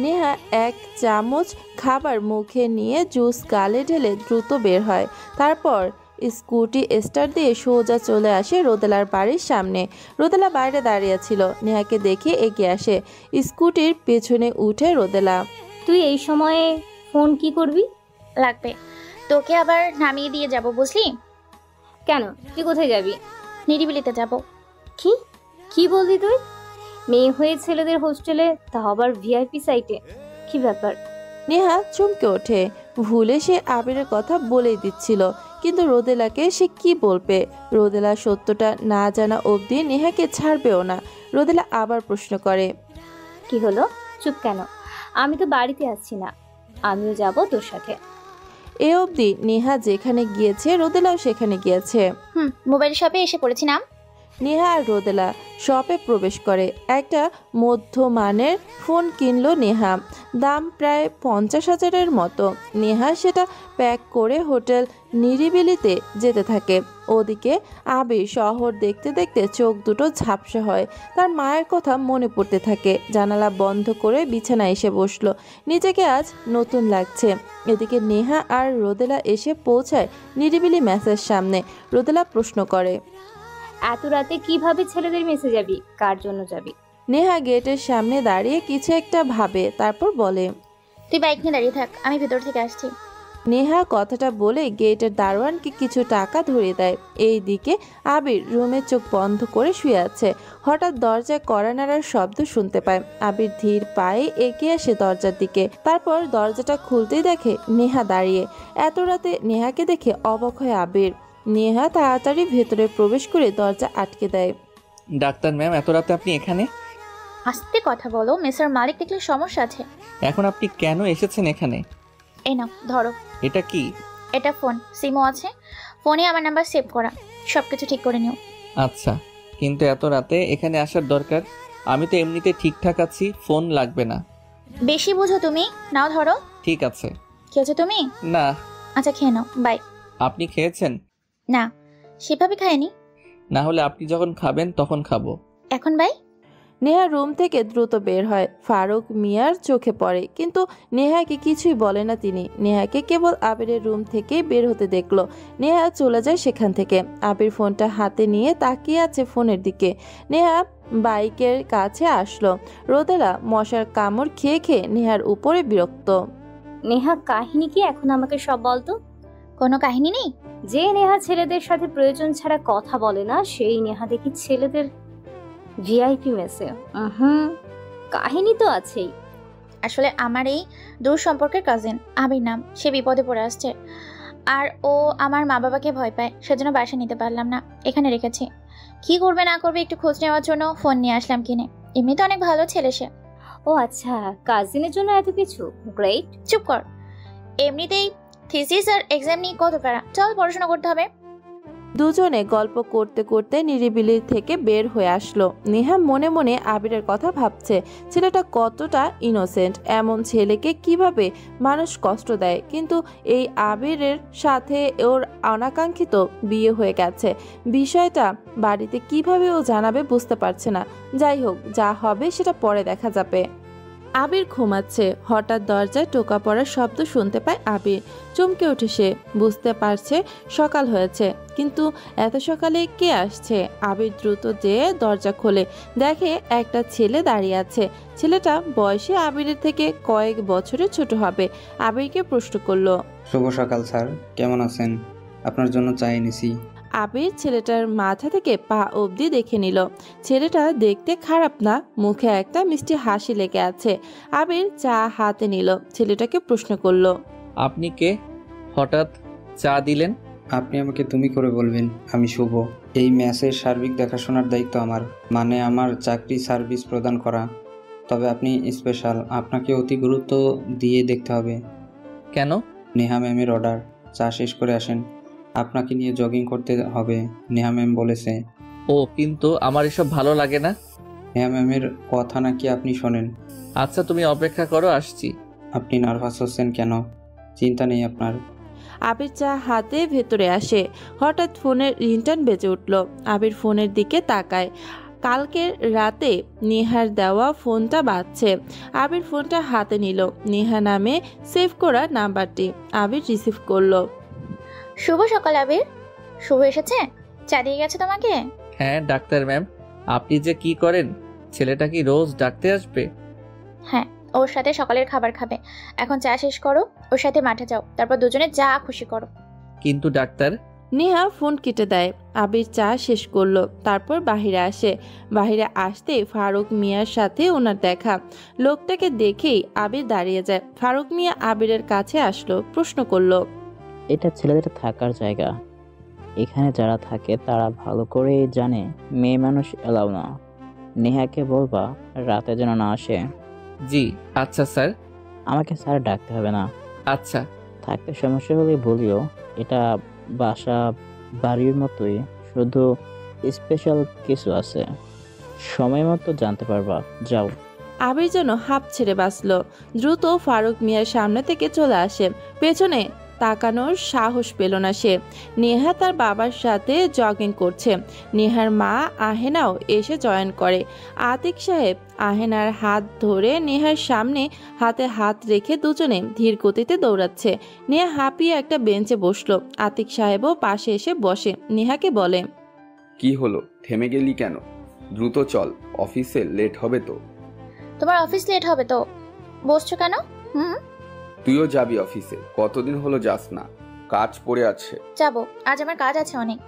নেহা 1 চামচ খাবার মুখে নিয়ে জুস গালে ঢেলে দ্রুত বের হয়। তারপর স্কুটি স্টার্ট দিয়ে সোজা চলে আসে রোদেলার বাড়ির সামনে। রোদেলা বাইরে দাঁড়িয়ে ছিল, নেহাকে দেখে এগিয়ে আসে। স্কুটির পেছনে উঠে রোদেলা। তুই এই সময়ে ফোন কি করবি? লাগবে, তোকে আবার নামিয়ে দিয়ে যাব, বুঝলি? কেন, তুই কোথায় যাবি? নিরিবিলিতে যাব। কি কি বললি তুই? মেয়ে হয়ে ছেলেদের হোস্টেলে, তা আবার ভিআইপি সাইটে, কি ব্যাপার? নেহা চমকে ওঠে। ভুলে সে আবিরের কথা বলেই দিচ্ছিল, কিন্তু রোদেলাকে সে কি বলবে? রোদেলা সত্যটা না জানা অবধি নেহাকে ছাড়বেও না। রোদেলা আবার প্রশ্ন করে, কি হলো, চুপ কেন? আমি তো বাড়িতে আসছি না, আমিও যাব তোর সাথে। এ অবধি নেহা যেখানে গিয়েছে রোদেলাও সেখানে গিয়েছে। মোবাইল শপে এসে পড়েছি নাম। নেহা আর রোদেলা শপে প্রবেশ করে। একটা মধ্যমানের ফোন কিনলো নেহা, দাম প্রায় 50,000-এর মতো। নেহা সেটা প্যাক করে হোটেল নিরিবিলিতে যেতে থাকে। ওদিকে আবির শহর দেখতে দেখতে চোখ দুটো ঝাপসা হয়। তার মায়ের কথা মনে পড়তে থাকে। জানালা বন্ধ করে বিছানায় এসে বসলো। নিজেকে আজ নতুন লাগছে। এদিকে নেহা আর রোদেলা এসে পৌঁছায় নিরিবিলি মেসের সামনে। রোদেলা প্রশ্ন করে, এত রাতে কিভাবে ছেলেদের মেসে যাবি? কার জন্য যাবি? নেহা গেটের সামনে দাঁড়িয়ে কিছু একটা ভাবে, তারপর বলে, তুই বাইক নিয়ে দাঁড়িয়ে থাক, আমি ভেতর থেকে আসছি। নেহা কথাটা বলে গেটের দারোয়ানকে কিছু টাকা ধরিয়ে দেয়। এইদিকে আবির রুমে চোখ বন্ধ করে শুয়ে আছে। হঠাৎ দরজায় কড়া নাড়ার শব্দ শুনতে পায়। আবির ধীর পায়ে এগিয়ে আসে দরজার দিকে। তারপর দরজাটা খুলতেই দেখে নেহা দাঁড়িয়ে। এত রাতে নেহাকে দেখে অবাক হয় আবির। নেহা তাড়াতাড়ি ভেতরে প্রবেশ করে দরজা আটকে দেয়। ডাক্তার ম্যাম, এত রাতে আপনি এখানে? আস্তে কথা বলো, মেসার মালিক দেখলে সমস্যা আছে। এখন আপনি কেন এসেছেন এখানে? এই নাও ধরো। এটা কি? এটা ফোন, সিমও আছে। ফোনে আমার নাম্বার সেভ করা। সবকিছু ঠিক করে নিও। আচ্ছা, কিন্তু এত রাতে এখানে আসার দরকার? আমি তো এমনিতে ঠিকঠাক আছি, ফোন লাগবে না। বেশি বুঝো তুমি। নাও ধরো। ঠিক আছে। খেয়েছো তুমি? না। আচ্ছা খেয়ে নাও, বাই। আপনি খেয়েছেন? না, সেভাবে খাইনি। না হলে আপনি যখন খাবেন তখন খাবো। এখন বাই। নেহা রুম থেকে দ্রুত বের হয়। ফারুক মিয়ার চোখে পড়ে, কিন্তু নেহাকে কিছুই বলে না তিনি। নেহাকে কেবল আবিরের রুম থেকে বের হতে দেখলো। নেহা চলে যায় সেখান থেকে। আবির ফোনটা হাতে নিয়ে তাকিয়ে আছে ফোনের দিকে। নেহা বাইকের কাছে আসলো। রোদেলা মশার কামড় খেয়ে খেয়ে নেহার উপরে বিরক্ত। নেহা, কাহিনী কি এখন আমাকে সব বলতো। কোনো কাহিনী নেই। যে নেহা ছেলেদের সাথে প্রয়োজন ছাড়া কথা বলে না, সেই নেহা দেখি ছেলেদের ভিআইপি মেসে। কাহিনী তো আছেই। আসলে আমার এই দূর সম্পর্কের কাজিন আবির নাম, সে বিপদে পড়ে আসছে। আর ও আমার মা বাবাকে ভয় পায়, সেজন্য বাসা নিতে পারলাম না, এখানে রেখেছি। কি করবে না করবে একটু খোঁজ নেওয়ার জন্য ফোন নিয়ে আসলাম কিনে। এমনি তো অনেক ভালো ছেলে সে। ও আচ্ছা, কাজিনের জন্য এত কিছু। গ্রেট। চুপ কর। এমনিতেই থিসিস আর এক্সাম নিয়ে কত প্যারা। চল পড়াশোনা করতে হবে। দুজনে গল্প করতে করতে নিরিবিলি থেকে বের হয়ে আসলো। নেহা মনে মনে আবিরের কথা ভাবছে। ছেলেটা কতটা ইনোসেন্ট। এমন ছেলেকে কিভাবে মানুষ কষ্ট দেয়। কিন্তু এই আবিরের সাথে ওর অনাকাঙ্ক্ষিত বিয়ে হয়ে গেছে। বিষয়টা বাড়িতে কিভাবে ও জানাবে বুঝতে পারছে না। যাই হোক, যা হবে সেটা পরে দেখা যাবে। আবির ঘুমাচ্ছে। হঠাৎ দরজায় টোকা পড়ার শব্দ শুনতে পায় আবির। চমকে ওঠে সে। বুঝতে পারছে সকাল হয়েছে, কিন্তু এত সকালে কে আসছে। আবির দ্রুত যেয়ে দরজা খোলে। দেখে একটা ছেলে দাঁড়িয়ে আছে। ছেলেটা বয়সে আবিরের থেকে কয়েক বছরের ছোট হবে। আবিরকে প্রশ্ন করলো, শুভ সকাল স্যার, কেমন আছেন? আপনার জন্য চা এনেছি। আবির ছেলেটার মাথা থেকে পা অবধি দেখে নিল। ছেলেটা দেখতে খারাপ না, মুখে একটা মিষ্টি হাসি লেগে আছে। আবির চা হাতে নিল। ছেলেটাকে প্রশ্ন করলো, আপনি কে? হঠাৎ চা দিলেন? আপনি আমাকে তুমি করে বলবেন। আমি শুভ। এই ম্যাচের সার্বিক দেখাশোনার দায়িত্ব আমার, মানে আমার চাকরি সার্ভিস প্রদান করা। তবে আপনি স্পেশাল, আপনাকে অতি গুরুত্ব দিয়ে দেখতে হবে। কেন? নেহা ম্যামের অর্ডার। চা শেষ করে আসেন, আপনাকে নিয়ে জগিং করতে হবে, নেহা ম্যাম বলেছে। ও, কিন্তু আমার এসব ভালো লাগে না। নেহা ম্যামের কথা নাকি আপনি শোনেন? আচ্ছা, তুমি অপেক্ষা করো, আসছি। আপনি নার্ভাস হচ্ছেন কেন? চিন্তা নেই আপনার। আবির চা হাতে ভেতরে আসে। হঠাৎ ফোনের রিংটন বেজে উঠল। আবির ফোনের দিকে তাকায়। কালকের রাতে নেহার দেওয়া ফোনটা বাজছে। আবির ফোনটা হাতে নিল। নেহা নামে সেভ করা নাম্বারটি। আবির রিসিভ করলো। শুভ সকাল আবির। শুভ এসেছে? চা দিয়ে গেছে তোমাকে? হ্যাঁ ডাক্তার ম্যাম, আপনি যে কি করেন? ছেলেটা কি রোজ ডাকতে আসবে? হ্যাঁ, ওর সাথে সকালের খাবার খাবে। এখন চা শেষ করো, ওর সাথে মাঠে যাও, তারপর দুজনে যা খুশি করো। কিন্তু ডাক্তার। নেহা ফোন কেটে দেয়। আবির চা শেষ করলো। তারপর বাহিরে আসে। বাহিরে আসতে ফারুক মিয়ার সাথে ওনার দেখা। লোকটাকে দেখেই আবির দাঁড়িয়ে যায়। ফারুক মিয়া আবিরের কাছে আসলো। প্রশ্ন করলো, এটা ছেলেদের থাকার জায়গা। এখানে যারা থাকে তারা ভালো করেই জানে মেয়ে মানুষ এলাও না। নেহাকে বলবা রাতে যেন না আসে। জি আচ্ছা স্যার। আমাকে স্যার ডাকতে হবে না। আচ্ছা। থাকতে সমস্যা হলে বলিও। এটা বাসা বাড়ির মতোই, শুধু স্পেশাল কিছু আছে, সময় মতো জানতে পারবা। যাও। আবির যেন হাঁপ ছেড়ে বাঁচল। দ্রুত ফারুক মিয়ার সামনে থেকে চলে আসে। পেছনে তাকানোর সাহস পেল না সে। নেহা তার বাবার সাথে জগিং করছে। নেহার মা আহেনাও এসে জয়েন করে। আতিক সাহেব আহেনার হাত ধরে নেহার সামনে হাতে হাত রেখে দুজনে ধীর গতিতে দৌড়াচ্ছে। নেহা হাঁপিয়ে একটা বেঞ্চে বসলো। আতিক সাহেবও পাশে এসে বসে। নেহাকে বলে, কি হলো, থেমে গেলি কেন? দ্রুত চল, অফিসে লেট হবে তো। তোমার অফিস লেট হবে তো বসছো কেন? তুইও যাবি অফিসে? কতদিন হলো যাস না? কাজ পড়ে আছে। যাবো, আজ আমার কাজ আছে অনেক।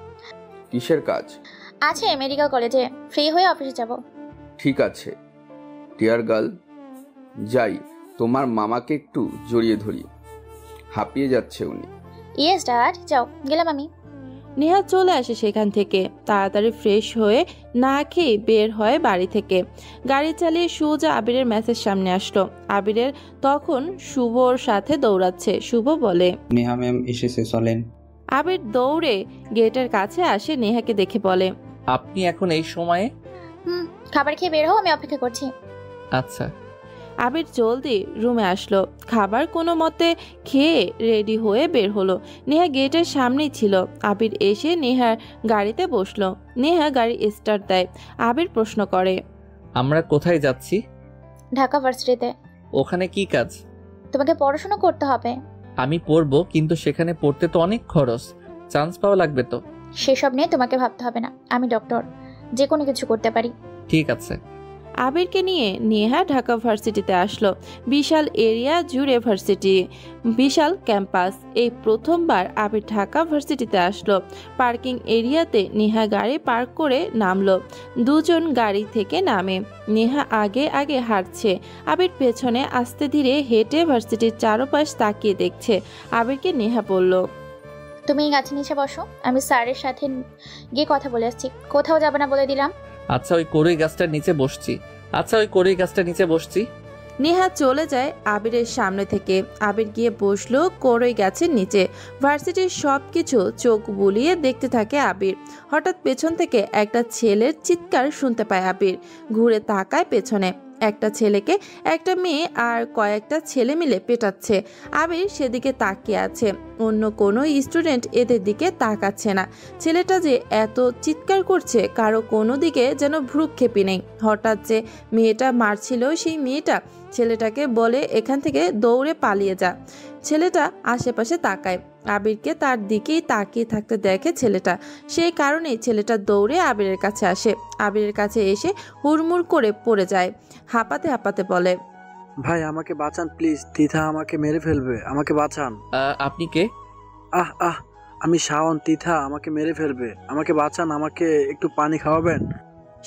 কিসের কাজ? আছে মেডিকেল কলেজে, ফ্রি হয়ে অফিসে যাব। ঠিক আছে ডিয়ার গার্ল, যাই। তোমার মামাকে একটু জড়িয়ে ধরি, হাঁপিয়ে যাচ্ছে উনি। ইয়েস ড্যাড, যাও, গেলাম আমি। নেহা চলে আসে সেখান থেকে। তাড়াতাড়ি ফ্রেশ হয়ে না খেয়ে বের হয় বাড়ি থেকে। গাড়ি চালিয়ে সোজা আবিরের মেসের সামনে আসলো। আবিরের তখন শুভর সাথে দৌড়াচ্ছে। শুভ বলে, নেহা ম্যাম এসেছে, চলেন। আবির দৌড়ে গেটের কাছে আসে। নেহাকে দেখে বলে, আপনি এখন এই সময়ে? খাবার খেয়ে বের হও, আমি অপেক্ষা করছি। আচ্ছা। আবির জলদি রুমে আসলো। খাবার কোনো মতে খেয়ে রেডি হয়ে বের হলো। নেহা গেটের সামনেই ছিল। আবির এসে নেহার গাড়িতে বসলো। নেহা গাড়ি স্টার্ট দেয়। আবির প্রশ্ন করে, আমরা কোথায় যাচ্ছি? ঢাকা ভার্সিটিতে। ওখানে কি কাজ? তোমাকে পড়াশোনা করতে হবে। আমি পড়বো, কিন্তু সেখানে পড়তে তো অনেক খরচ, চান্স পাওয়া লাগবে তো। সেসব নিয়ে তোমাকে ভাবতে হবে না, আমি ডক্টর, যে কোনো কিছু করতে পারি। ঠিক আছে। আবিরকে নিয়ে নেহা ঢাকা ভার্সিটিতে আসলো। বিশাল এরিয়া জুড়ে ভার্সিটি, বিশাল ক্যাম্পাস। এই প্রথমবার আবির ঢাকা ভার্সিটিতে আসলো। পার্কিং এরিয়াতে নেহা গাড়ি পার্ক করে নামলো। দুজন গাড়ি থেকে নামে। নেহা আগে আগে হাঁটছে। আবির পেছনে আস্তে ধীরে হেঁটে ভার্সিটির চারপাশ তাকিয়ে দেখছে। আবিরকে নেহা বলল, তুমি এই গাছের নিচে বসো, আমি স্যারের সাথে গিয়ে কথা বলে আসছি। কোথাও যাবে না বলে দিলাম। আচ্ছা, ওই কড়ই গাছটার নিচে বসছি। নেহা চলে যায় আবিরের সামনে থেকে। আবির গিয়ে বসলো কড়ই গাছের নিচে। ভার্সিটির সবকিছু চোখ বুলিয়ে দেখতে থাকে আবির। হঠাৎ পেছন থেকে একটা ছেলের চিৎকার শুনতে পায় আবির। ঘুরে তাকায় পেছনে। একটা ছেলেকে একটা মেয়ে আর কয়েকটা ছেলে মিলে পেটাচ্ছে। আবির সেদিকে তাকিয়ে আছে। অন্য কোনো স্টুডেন্ট এদের দিকে তাকাচ্ছে না। ছেলেটা যে এত চিৎকার করছে, কারো কোনো দিকে যেন ভ্রুক্ষেপই নেই। হঠাৎ যে মেয়েটা মারছিল, সেই মেয়েটা ছেলেটাকে বলে, এখান থেকে দৌড়ে পালিয়ে যা। ছেলেটা আশেপাশে তাকায়। আবিরকে তার দিকেই তাকিয়ে থাকতে দেখে ছেলেটা। সেই কারণেই ছেলেটা দৌড়ে আবিরের কাছে আসে। আবিরের কাছে এসে হুড়মুড় করে পড়ে যায়। হাঁপাতে হাঁপাতে বলে, ভাই আমাকে বাঁচান প্লিজ, তিথা আমাকে মেরে ফেলবে, আমাকে বাঁচান। আপনি কে? আমি শাওন, তিথা আমাকে মেরে ফেলবে, আমাকে বাঁচান, আমাকে একটু পানি খাওয়াবেন।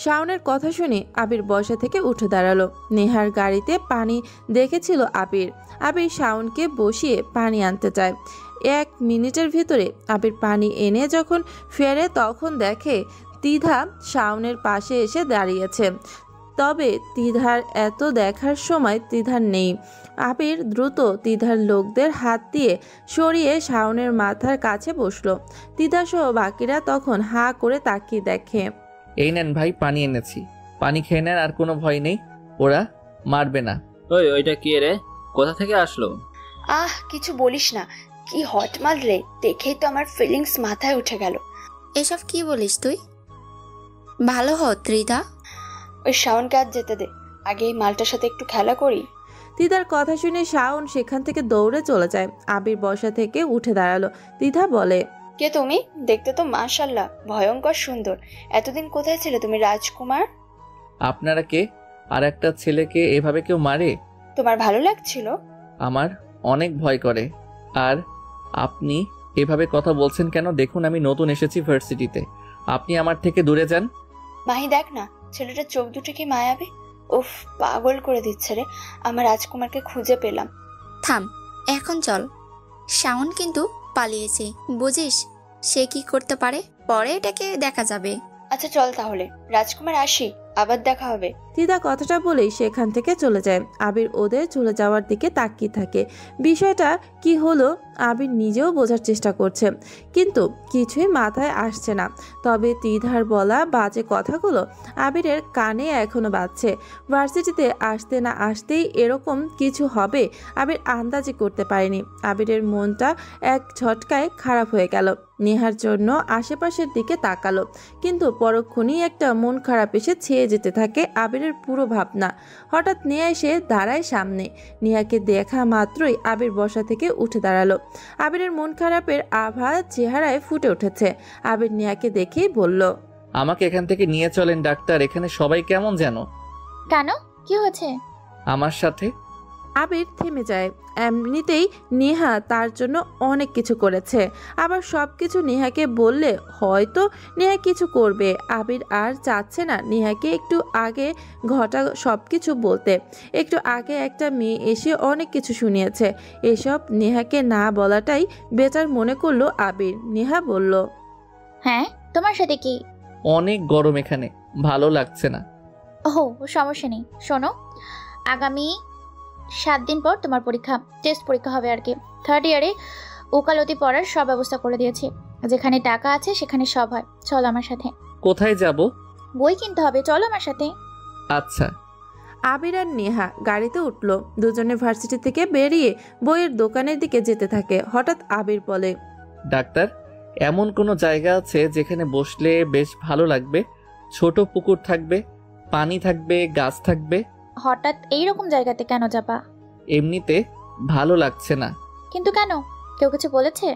শাওনের কথা শুনে আবির বসা থেকে উঠে দাঁড়ালো। নেহার গাড়িতে পানি দেখেছিল আবির। আবির শাওনকে বসিয়ে পানি আনতে চায়। 1 মিনিটের ভিতরে আবির পানি এনে যখন ফেরে, তখন দেখে তিধা শাওনের পাশে এসে দাঁড়িয়েছে। তবে তিধার এত দেখার সময় তিধার নেই। আবির দ্রুত তিধার লোকদের হাত দিয়ে সরিয়ে শাওনের মাথার কাছে বসলো। তিধা সহ বাকিরা তখন হা করে তাকিয়ে দেখে। এই নেন ভাই, পানি এনেছি, পানি খেয়ে নেন, আর কোনো ভয় নেই, ওরা মারবে না। ওইটা কি রে, কোথা থেকে আসলো? কিছু বলিস না, কি হট মাল রে, দেখেই তো আমার ফিলিংস মাথায় উঠে গেল। এসব কি বলিস তুই? ভালো হ ত্রিধা, ওই শাওনকে আজ যেতে দে, আগে এই মালটার সাথে একটু খেলা করি। তিধার কথা শুনে শাওন সেখান থেকে দৌড়ে চলে যায়। আবির বসা থেকে উঠে দাঁড়ালো। তিধা বলে, কে তুমি? দেখতে তো মাশাআল্লাহ ভয়ঙ্কর সুন্দর। এতদিন কোথায় ছিলে তুমি রাজকুমার? আপনারা কে? আর একটা ছেলেকে এভাবে কেউ মারে? তোমার ভালো লাগছিল? আমার অনেক ভয় করে। আর আপনি এভাবে কথা বলছেন কেন? দেখুন আমি নতুন এসেছি ভার্সিটিতে, আপনি আমার থেকে দূরে যান। মাহি দেখ না, ছেলেটার চোখ দুটো কি মায়াবী, উফ পাগল করে দিচ্ছে রে। আমার রাজকুমারকে খুঁজে পেলাম। থাম, এখন চল। শাওন কিন্তু পালিয়েছে, বুঝিস? সে কি করতে পারে পরে এটাকে দেখা যাবে। আচ্ছা চল তাহলে, রাজকুমার আসি, আবার দেখা হবে। তিথা কথাটা বলেই সেখান থেকে চলে যায়। আবির ওদের চলে যাওয়ার দিকে তাকিয়ে থাকে। বিষয়টা কি হলো আবির নিজেও বোঝার চেষ্টা করছে, কিন্তু কিছুই মাথায় আসছে না। তবে তিধার বলা বাজে কথাগুলো আবিরের কানে এখনো বাজছে। ভার্সিটিতে আসতে না আসতেই এরকম কিছু হবে আবির আন্দাজি করতে পারেনি। আবিরের মনটা এক ঝটকায় খারাপ হয়ে গেল। নেহার জন্য আশেপাশের দিকে তাকালো, কিন্তু পরক্ষণেই একটা মন খারাপ এসে ছেয়ে যেতে থাকে আবিরের পুরো ভাবনা। হঠাৎ নেহা এসে দাঁড়ায় সামনে। নেহাকে দেখা মাত্রই আবির বসা থেকে উঠে দাঁড়ালো। আবিরের মন খারাপের আভা চেহারায় ফুটে উঠেছে। আবির নেহাকে দেখেই বলল, আমাকে এখান থেকে নিয়ে চলেন ডাক্তার, এখানে সবাই কেমন যেন। কেন, কি হয়েছে? আমার সাথে। আবির থেমে যায়। এমনিতেই নেহা তার জন্য অনেক কিছু করেছে, আবার সব কিছু নেহাকে বললে হয়তো নেহা কিছু করবে। আবির আর চাচ্ছে না নেহাকে একটু আগে ঘটা সব কিছু বলতে। একটু আগে একটা মেয়ে এসে অনেক কিছু শুনিয়েছে, এসব নেহাকে না বলাটাই বেটার মনে করলো আবির। নেহা বলল, হ্যাঁ, তোমার সাথে কি? অনেক গরম এখানে, ভালো লাগছে না। ওহ, সমস্যা নেই। শোনো, আগামী 7 দিন পর তোমার পরীক্ষা, টেস্ট পরীক্ষা হবে আর কি। 3rd ইয়ারে ওকালতি পড়ার সব ব্যবস্থা করে দিয়েছি। যেখানে টাকা আছে সেখানে সব হয়। চলো আমার সাথে। কোথায় যাব? বই কিনতে হবে, চলো আমার সাথে। আচ্ছা। আবির আর নেহা গাড়িতে উঠল। দুজনে ভার্সিটি থেকে বেরিয়ে বইয়ের দোকানের দিকে যেতে থাকে। হঠাৎ আবির বলে, ডাক্তার, এমন কোনো জায়গা আছে যেখানে বসলে বেশ ভালো লাগবে? ছোট পুকুর থাকবে, পানি থাকবে, গাছ থাকবে। হঠাৎ এইরকম জায়গাতে কেন যাবা? এমনিতে ভালো লাগছে না। কিন্তু কেন, কেউ কিছু বলেছে?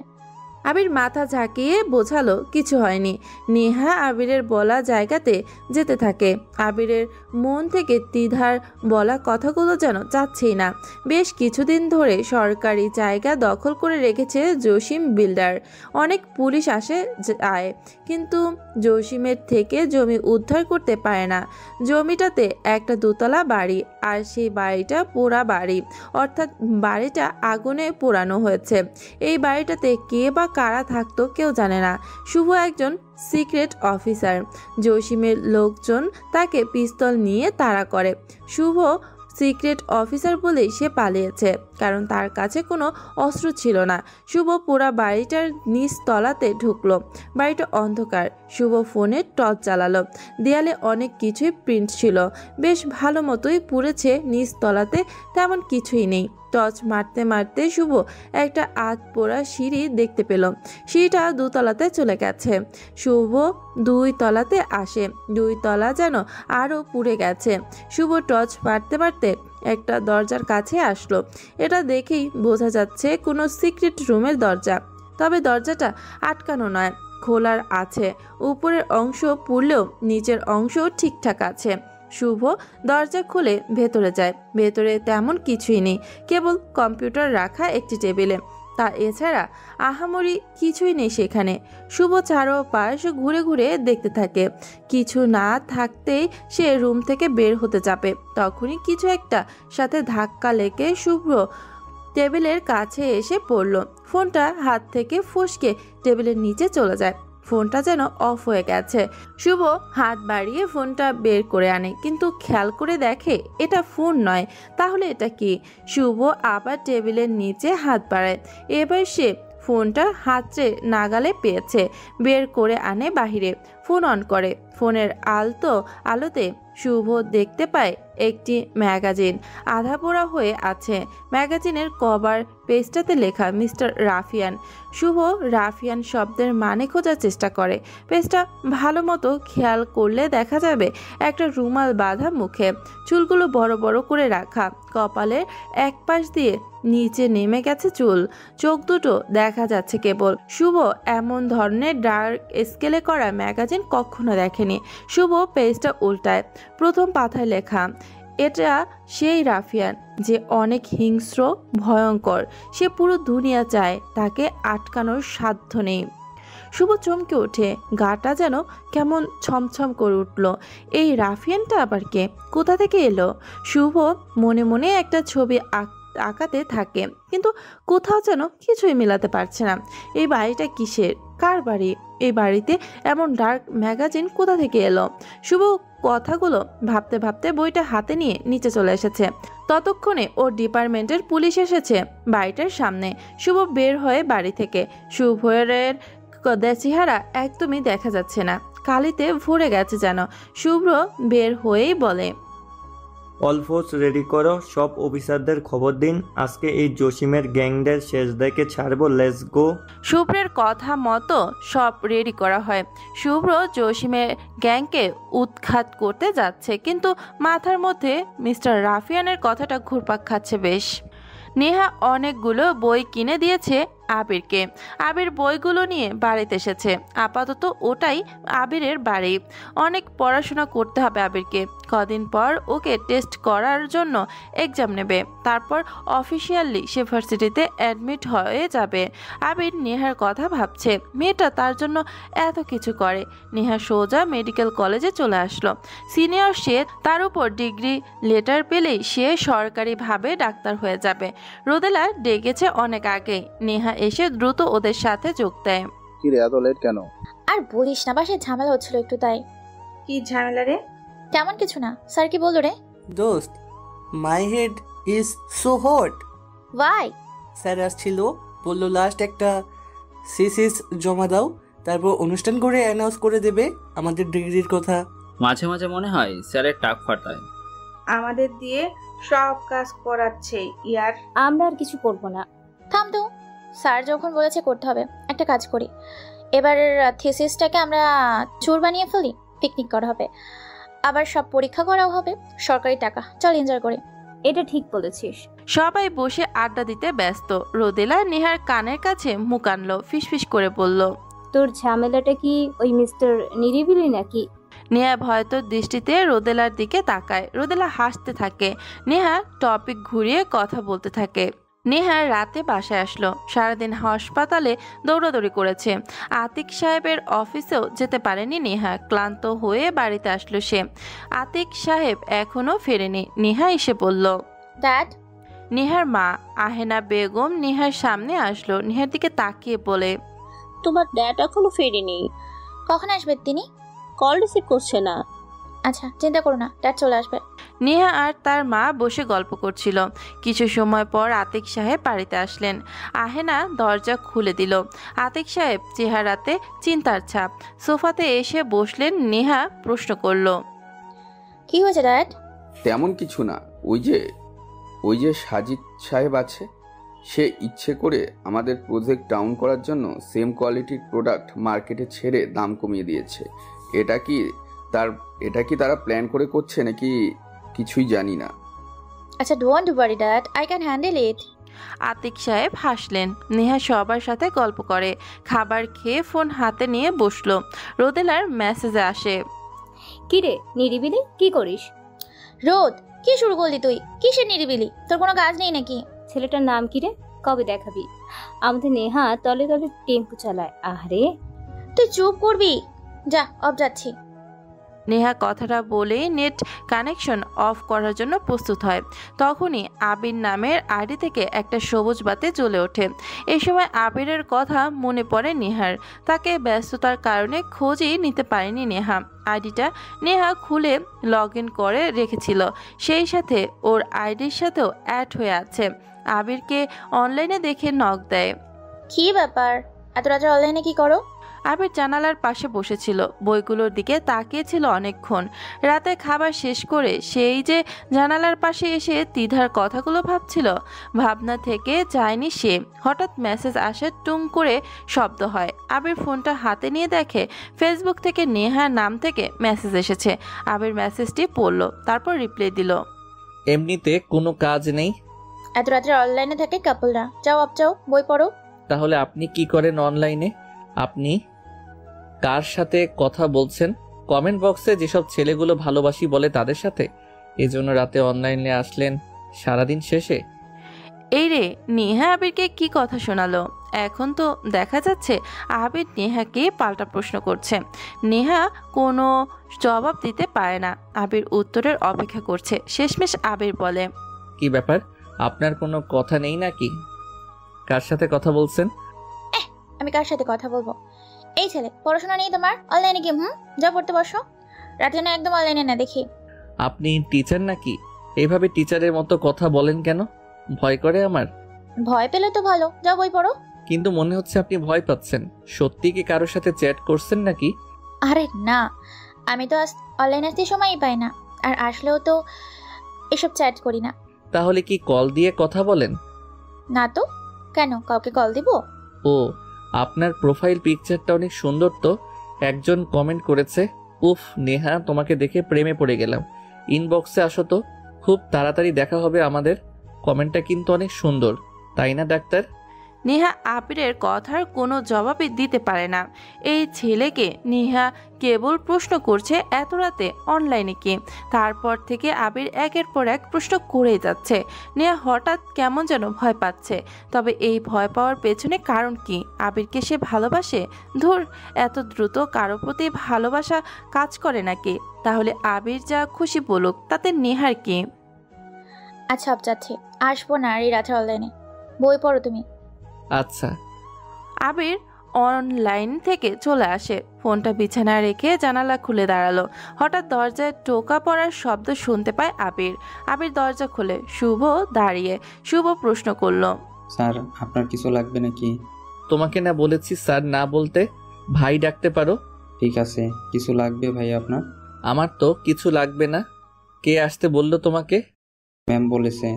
আবির মাথা ঝাঁকিয়ে বোঝালো কিছু হয়নি। নেহা আবিরের বলা জায়গাতে যেতে থাকে। আবিরের মন থেকে তিধার বলা কথাগুলো যেন চাচ্ছেই না। বেশ কিছুদিন ধরে সরকারি জায়গা দখল করে রেখেছে জসিম বিল্ডার। অনেক পুলিশ আসে যায়, কিন্তু জসিমের থেকে জমি উদ্ধার করতে পারে না। জমিটাতে একটা দোতলা বাড়ি, আর সেই বাড়িটা পোড়া বাড়ি, অর্থাৎ বাড়িটা আগুনে পোড়ানো হয়েছে। এই বাড়িটাতে কে বা কারা থাকতো কেউ জানে না। শুভ একজন সিক্রেট অফিসার। জসিমের লোকজন তাকে পিস্তল নিয়ে তাড়া করে। শুভ সিক্রেট অফিসার বলেই সে পালিয়েছে, কারণ তার কাছে কোনো অস্ত্র ছিল না। শুভ পুরা বাড়িটার নিচ তলাতে ঢুকলো। বাড়িটা অন্ধকার। শুভ ফোনে টর্চ জ্বালালো। দেয়ালে অনেক কিছুই প্রিন্ট ছিল, বেশ ভালো মতোই পুড়েছে। নিচ তলাতে তেমন কিছুই নেই। টর্চ মারতে মারতে শুভ একটা আধ পোড়া সিঁড়ি দেখতে পেল। সিঁড়িটা 2 তলাতে চলে গেছে। শুভ 2 তলাতে আসে। 2 তলা যেন আরও পুড়ে গেছে। শুভ টর্চ মারতে মারতে একটা দরজার কাছে আসলো। এটা দেখেই বোঝা যাচ্ছে কোনো সিক্রেট রুমের দরজা, তবে দরজাটা আটকানো নয়, খোলার আছে। উপরের অংশ পুড়লেও নিচের অংশ ঠিকঠাক আছে। শুভ দরজা খুলে ভেতরে যায়। ভেতরে তেমন কিছুই নেই, কেবল কম্পিউটার রাখা একটি টেবিলে। তা এছাড়া আহামরি কিছুই নেই সেখানে। শুভ চারপাশ ঘুরে ঘুরে দেখতে থাকে। কিছু না থাকতেই সে রুম থেকে বের হতে যাবে, তখনই কিছু একটা সাথে ধাক্কা লেগে শুভ টেবিলের কাছে এসে পড়ল। ফোনটা হাত থেকে ফসকে টেবিলের নিচে চলে যায়। ফোনটা যেন অফ হয়ে গেছে। শুভ হাত বাড়িয়ে ফোনটা বের করে আনে, কিন্তু খেয়াল করে দেখে এটা ফোন নয়। তাহলে এটা কি? শুভ আবার টেবিলের নিচে হাত বাড়ায়। এবার সে ফোনটা হাতে নাগালে পেয়েছে। বের করে আনে বাহিরে। ফোন অন করে। ফোনের আলোতে শুভ দেখতে পায় একটি ম্যাগাজিন আধা পোড়া হয়ে আছে। ম্যাগাজিনের কভার পেজটাতে লেখা মিস্টার রাফিয়ান। শুভ রাফিয়ান শব্দের মানে খোঁজার চেষ্টা করে। পেজটা ভালো মতো খেয়াল করলে দেখা যাবে একটা রুমাল বাঁধা মুখে, চুলগুলো বড় বড় করে রাখা, কপালের এক পাশ দিয়ে নিচে নেমে গেছে চুল, চোখ দুটো দেখা যাচ্ছে কেবল। শুভ এমন ধরনের ডার্ক স্কেলে করা ম্যাগাজিন কখনো দেখেনি। শুভ পেজটা উল্টায়। প্রথম পাতায় লেখা, এটা সেই রাফিয়ান যে অনেক হিংস্র, ভয়ঙ্কর। সে পুরো দুনিয়া চায়, তাকে আটকানোর সাধ্য নেই। শুভ চমকে ওঠে, গাটা যেন কেমন ছমছম করে উঠল। এই রাফিয়ানটা আবার কে? কোথা থেকে এলো? শুভ মনে মনে একটা ছবি আঁকাতে থাকে, কিন্তু কোথাও যেন কিছুই মেলাতে পারছে না। এই বাড়িটা কিসের, কার বাড়ি? এই বাড়িতে এমন ডার্ক ম্যাগাজিন কোথা থেকে এলো? শুভ কথাগুলো ভাবতে ভাবতে বইটা হাতে নিয়ে নিচে চলে এসেছে। ততক্ষণে ওর ডিপার্টমেন্টের পুলিশ এসেছে বাড়িটার সামনে। শুভ বের হয়ে বাড়ি থেকে। শুভের চেহারা একদমই দেখা যাচ্ছে না, কালিতে ভরে গেছে যেন। শুভ্র বের হয়েই বলে, অল ফোর্স রেডি করো, সব অফিসারদের খবর দিন, আজকে এই জসিমের গ্যাংদের শেষ দেখে ছাড়বো, লেটস গো। শুভ্রের কথা মতো সব রেডি করা হয়। শুভ্র জসিমের গ্যাংকে উৎখাত করতে যাচ্ছে, কিন্তু মাথার মধ্যে মিস্টার রাফিয়ানের কথাটা ঘুরপাক খাচ্ছে বেশ। নেহা অনেকগুলো বই কিনে দিয়েছে আবিরকে। আবির বইগুলো নিয়ে বাড়িতে এসেছে। আপাতত ওটাই আবিরের বাড়ি। অনেক পড়াশোনা করতে হবে আবিরকে। কদিন পর ওকে টেস্ট করার জন্য এক্সাম নেবে, তারপর অফিসিয়ালি সে ভার্সিটিতে অ্যাডমিট হয়ে যাবে। আবির নেহার কথা ভাবছে, মেয়েটা তার জন্য এত কিছু করে। নেহা সোজা মেডিকেল কলেজে চলে আসলো। সিনিয়র সে, তার উপর ডিগ্রি লেটার পেলেই সে সরকারিভাবে ডাক্তার হয়ে যাবে। রোদেলা ডেকেছে অনেক আগে। নেহা এসে দ্রুত ওদের সাথে যোগ দেয়। কি রে, এত লেট কেন? আর বলিস না, বাসায় ঝামেলা হচ্ছিল একটু, তাই। কি ঝামেলা রে? তেমন কিছু না। স্যার কি বললো রে? দোস্ত, my head is so hot. Why? Sir আসছিল, বললো লাস্ট একটা সিসিস জমা দাও, তারপর অনুষ্ঠান করে অ্যানাউন্স করে দেবে আমাদের ডিগ্রির কথা। মাঝে মাঝে মনে হয় স্যারের টাক ফাটায়। আমাদের দিয়ে সব কাজ করাচ্ছে ইয়ার। আমরা আর কিছু করব না। থাম তো, স্যার যখন বলেছে করতে হবে। একটা কাজ করি, এবার থিসিসটাকে আমরা চোর বানিয়ে ফেলি, পিকনিক করা হবে, আবার সব পরীক্ষা করাও হবে, সরকারি টাকা। চল এনজয় করি। এটা ঠিক বলেছিস। সবাই বসে আড্ডা দিতে ব্যস্ত। রোদেলা নেহার কানের কাছে মুখ আনলো, ফিসফিস করে বলল, তোর ঝামেলাটা কি ওই মিস্টার নিরিবিলি নাকি? নেহা ভয়তো দৃষ্টিতে রোদেলার দিকে তাকায়। রোদেলা হাসতে থাকে। নেহা টপিক ঘুরিয়ে কথা বলতে থাকে। নেহা রাতে বাসায় আসলো। সারাদিন হাসপাতালে দৌড়াদৌড়ি করেছে। আতিক সাহেবের অফিসেও যেতে পারেনি নেহা। ক্লান্ত হয়ে বাড়িতে আসলো সে। আতিক সাহেব এখনো ফেরেনি। নেহা এসে বলল, ড্যাড। নেহার মা আহেনা বেগম নেহার সামনে আসলো। নেহার দিকে তাকিয়ে বলে, তোমার ড্যাড এখনো ফেরেনি। কখন আসবে তিনি? কল রিসিভ করছে না। আচ্ছা, চিন্তা করো না, ড্যাড চলে আসবে। নেহা আর তার মা বসে গল্প করছিল। কিছু সময় পর আতিক সাহেব বাড়িতে আসলেন। আহেনা দরজা খুলে দিল। আতিক সাহেব চেহারাতে চিন্তার ছাপ। সোফাতে এসে বসলেন। নেহা প্রশ্ন করলো, কি হয়েছে ড্যাড? তেমন কিছু না, ওই যে সাজিদ সাহেব আছে, সে ইচ্ছে করে আমাদের প্রজেক্ট ডাউন করার জন্য সেম কোয়ালিটির প্রোডাক্ট মার্কেটে ছেড়ে দাম কমিয়ে দিয়েছে। এটা কি তারা প্ল্যান করে করছে নাকি কিছুই জানি না। আচ্ছা, don't worry dad, I can handle it. Atiq সাহেব হাসলেন। নেহা সবার সাথে গল্প করে। খাবার খেয়ে ফোন হাতে নিয়ে বসলো। রোদেলার মেসেজে আসে, কি রে নিরিবিলি, কি করিস? রোদ, কি শুরু করলি তুই? কিসের নিরিবিলি? তোর কোনো কাজ নেই নাকি? ছেলেটার নাম কি রে? কবে দেখাবি? আমাদের নেহা তলে তলে টেম্পু চালায়। আরে তুই চুপ করবি? যা, অফ যাচ্ছি। নেহা কথাটা বলে নেট কানেকশন অফ করার জন্য প্রস্তুত হয়। তখনই আবির নামের আইডি থেকে একটা সবুজ বাতি জ্বলে ওঠে। এই সময় আবিরের কথা মনে পড়ে নেহার। তাকে ব্যস্ততার কারণে খোঁজই নিতে পারেনি নেহা। আইডিটা নেহা খুলে লগ ইন করে রেখেছিল। সেই সাথে ওর আইডির সাথেও অ্যাড হয়ে আছে। আবিরকে অনলাইনে দেখে নক দেয়। কি ব্যাপার, এত রাতে অনলাইনে কি করো? আবির জানালার পাশে বসেছিল, বইগুলোর দিকে তাকিয়েছিল অনেকক্ষণ। রাতে খাবার শেষ করে সেই যে জানালার পাশে এসে তিধার কথাগুলো ভাবছিল। ভাবনা থেকে যায়নি সে। হঠাৎ মেসেজ আসে, টুং করে শব্দ হয়। আবির ফোনটা হাতে নিয়ে দেখে ফেসবুক থেকে নেহার নাম থেকে মেসেজ এসেছে। আবির মেসেজটি পড়ল, তারপর রিপ্লাই দিল, এমনিতে কোনো কাজ নেই, এত রাতে অনলাইনে থাকে কাপলরা। যাও আপ যাও, বই পড়ো। তাহলে আপনি কি করেন অনলাইনে? আপনি কার সাথে কথা বলছেন? কমেন্ট বক্সে যেসব ছেলেগুলো ভালোবাসি বলে তাদের সাথে? এজন্য রাতে অনলাইনে আসলেন সারাদিন শেষে? এই রে, নেহা আবিরকে কি কথা শোনালো। এখন তো দেখা যাচ্ছে আবির নেহাকে পাল্টা প্রশ্ন করছে। নেহা কোনো জবাব দিতে পারে না। আবির উত্তরের অপেক্ষা করছে। শেষমেশ আবির বলে, কি ব্যাপার, আপনার কোনো কথা নেই নাকি? কার সাথে কথা বলছেন? আমি কার সাথে কথা বলবো? এই ছেলে, পড়াশোনা নেই তোমার? অনলাইনে গেম? যাও পড়তে বসো। রাতে না একদম অনলাইনে না দেখি। আপনি টিচার নাকি? এইভাবে টিচারের মতো কথা বলেন কেন? ভয় করে আমার। ভয় পেলে তো ভালো, যাও বই পড়ো। কিন্তু মনে হচ্ছে আপনি ভয় পাচ্ছেন। সত্যি কি কারোর সাথে চ্যাট করছেন নাকি? আরে না, আমি তো অনলাইন আসতে সময়ই পাই না, আর আসলেও তো এসব চ্যাট করি না। তাহলে কি কল দিয়ে কথা বলেন? না তো, কেন কাউকে কল দিব? ও, আপনার প্রোফাইল পিকচারটা অনেক সুন্দর তো। একজন কমেন্ট করেছে, উফ নেহা তোমাকে দেখে প্রেমে পড়ে গেলাম। ইনবক্সে আসো তো, খুব তাড়াতাড়ি দেখা হবে আমাদের। কমেন্টটা কিন্তু অনেক সুন্দর, তাই না ডাক্তার? নেহা আবিরের কথার কোনো জবাবই দিতে পারে না। এই ছেলেকে নেহা কেবল প্রশ্ন করছে এত রাতে অনলাইনে কে। তারপর থেকে আবির একের পর এক প্রশ্ন করেই যাচ্ছে। নেহা হঠাৎ কেমন যেন ভয় পাচ্ছে। তবে এই ভয় পাওয়ার পেছনে কারণ কি? আবিরকে সে ভালোবাসে? ধুর, এত দ্রুত কারো প্রতি ভালোবাসা কাজ করে নাকি? তাহলে আবির যা খুশি বলুক, তাতে নেহার কি? আচ্ছা যাচ্ছি, আসবো না আর এই রাতে অনলাইনে। বই পড়ো তুমি। আচ্ছা। আবির অনলাইন থেকে চলে আসে। ফোনটা বিছানায় রেখে জানালা খুলে দাঁড়ালো। হঠাৎ দরজায় টোকা পড়ার শব্দ শুনতে পায় আবির। আবির দরজা খোলে। শুভ দাঁড়িয়ে। শুভ প্রশ্ন করলো, স্যার আপনার কিছু লাগবে নাকি? তোমাকে না বলেছি স্যার না বলতে? ভাই ডাকতে পারো। ঠিক আছে, কিছু লাগবে ভাই আপনার? আমার তো কিছু লাগবে না। কে আসতে বললো তোমাকে? ম্যাম বলেছে,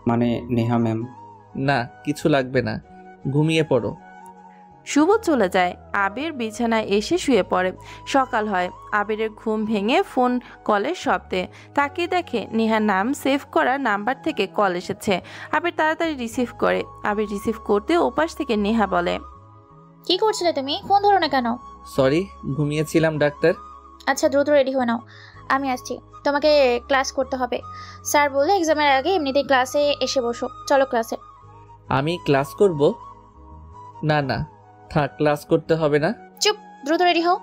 মানে নেহা ম্যাম। না, কিছু লাগবে না, ঘুমিয়ে পড়ো। শুভ চলে যায়। আবির বিছানায় এসে শুয়ে পড়ে। সকাল হয়। আবিরের ঘুম ভেঙে ফোন কলের শব্দে তাকে দেখে নেহার নাম সেভ করা নাম্বার থেকে কল এসেছে। আবির তাড়াতাড়ি রিসিভ করে। আবির রিসিভ করতে ওপাশ থেকে নেহা বলে, কি করছিলে তুমি? ফোন ধরো না কেন? সরি, ঘুমিয়েছিলাম ডাক্তার। আচ্ছা দ্রুত রেডি হয়ে নাও, আমি আসছি। তোমাকে ক্লাস করতে হবে। স্যার বললে এক্সামের আগে এমনিতেই ক্লাসে এসে বসো। চলো ক্লাসে। আমি ক্লাস করব? না না, থাক, ক্লাস করতে হবে না। চুপ, দ্রুত রেডি হও।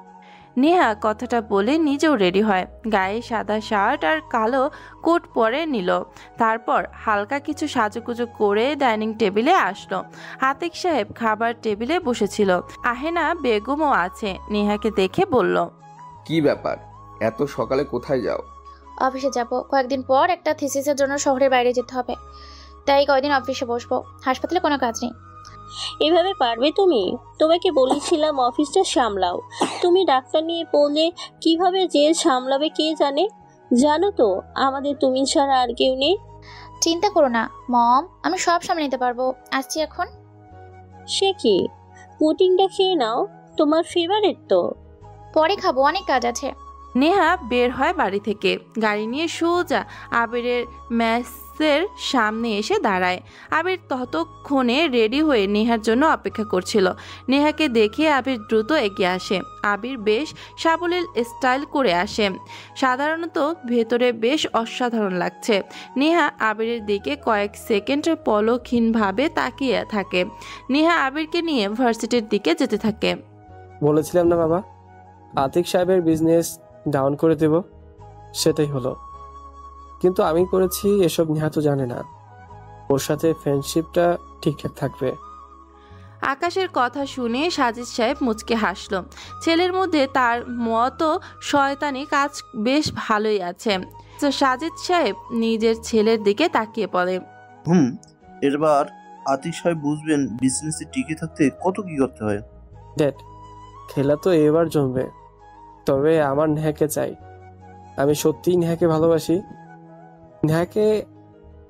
নেহা কথাটা বলে নিজেও রেডি হয়। গায়ে সাদা শার্ট আর কালো কোট পরে নিল। তারপর হালকা কিছু সাজুগুজু করে ডাইনিং টেবিলে আসলো। আতিক সাহেব খাবার টেবিলে বসেছিল। আহেনা বেগমও আছে। নেহাকে দেখে বলল, কি ব্যাপার, এত সকালে কোথায় যাও? অফিসে যাব, কয়েকদিন পর একটা থিসিসের জন্য শহরের বাইরে যেতে হবে, তাই কয়েকদিন অফিসে বসবো। হাসপাতালে কোনো কাজ নেই। এভাবে পারবে তুমি? তোমাকে বলেছিলাম অফিসটা সামলাও। তুমি ডাক্তার নিয়ে পড়লে কিভাবে যে সামলাবে কে জানে। জানো তো আমাদের তুমি ছাড়া আর কেউ নেই। চিন্তা করো না মম, আমি সব সামলে নিতে পারবো। আসছি এখন। সে কি, পুডিংটা খেয়ে নাও, তোমার ফেভারিট তো। পরে খাবো, অনেক কাজ আছে। নেহা বের হয় বাড়ি থেকে। গাড়ি নিয়ে সোজা আবিরের মেসের সামনে এসে দাঁড়ায়। আবির ততক্ষণে রেডি হয়ে নেহার জন্য অপেক্ষা করছিল। নেহাকে দেখে আবির দ্রুত এগিয়ে আসে। আবির বেশ সাবলীল স্টাইল করে আসে। সাধারণত ভেতরে বেশ অসাধারণ লাগছে। নেহা আবিরের দিকে কয়েক সেকেন্ড পলকহীনভাবে তাকিয়ে থাকে। নেহা আবিরকে নিয়ে ভার্সিটির দিকে যেতে থাকে। বলেছিলাম না বাবা, আতিক সাহেবের বিজনেস ডাউন করে দেব, সেটাই হলো। কিন্তু আমি করেছি এসব নেহা তো জানে না। ওর সাথে ফ্রেন্ডশিপটা ঠিকঠাক থাকবে। আকাশের কথা শুনে সাজিদ সাহেব মুচকে হাসল। ছেলের মধ্যে তার মতো শয়তানি কাজ বেশ ভালোই আছে। তো সাজিদ সাহেব নিজের ছেলের দিকে তাকিয়ে পড়ে, এবার আতিক সাহেব বুঝবেন বিজনেসে টিকে থাকতে কত কি করতে হয়। ড্যাড, খেলা তো এবার জমবে। তবে আমার নেহাকে চাই। আমি সত্যিই নেহাকে ভালোবাসি। নেহাকে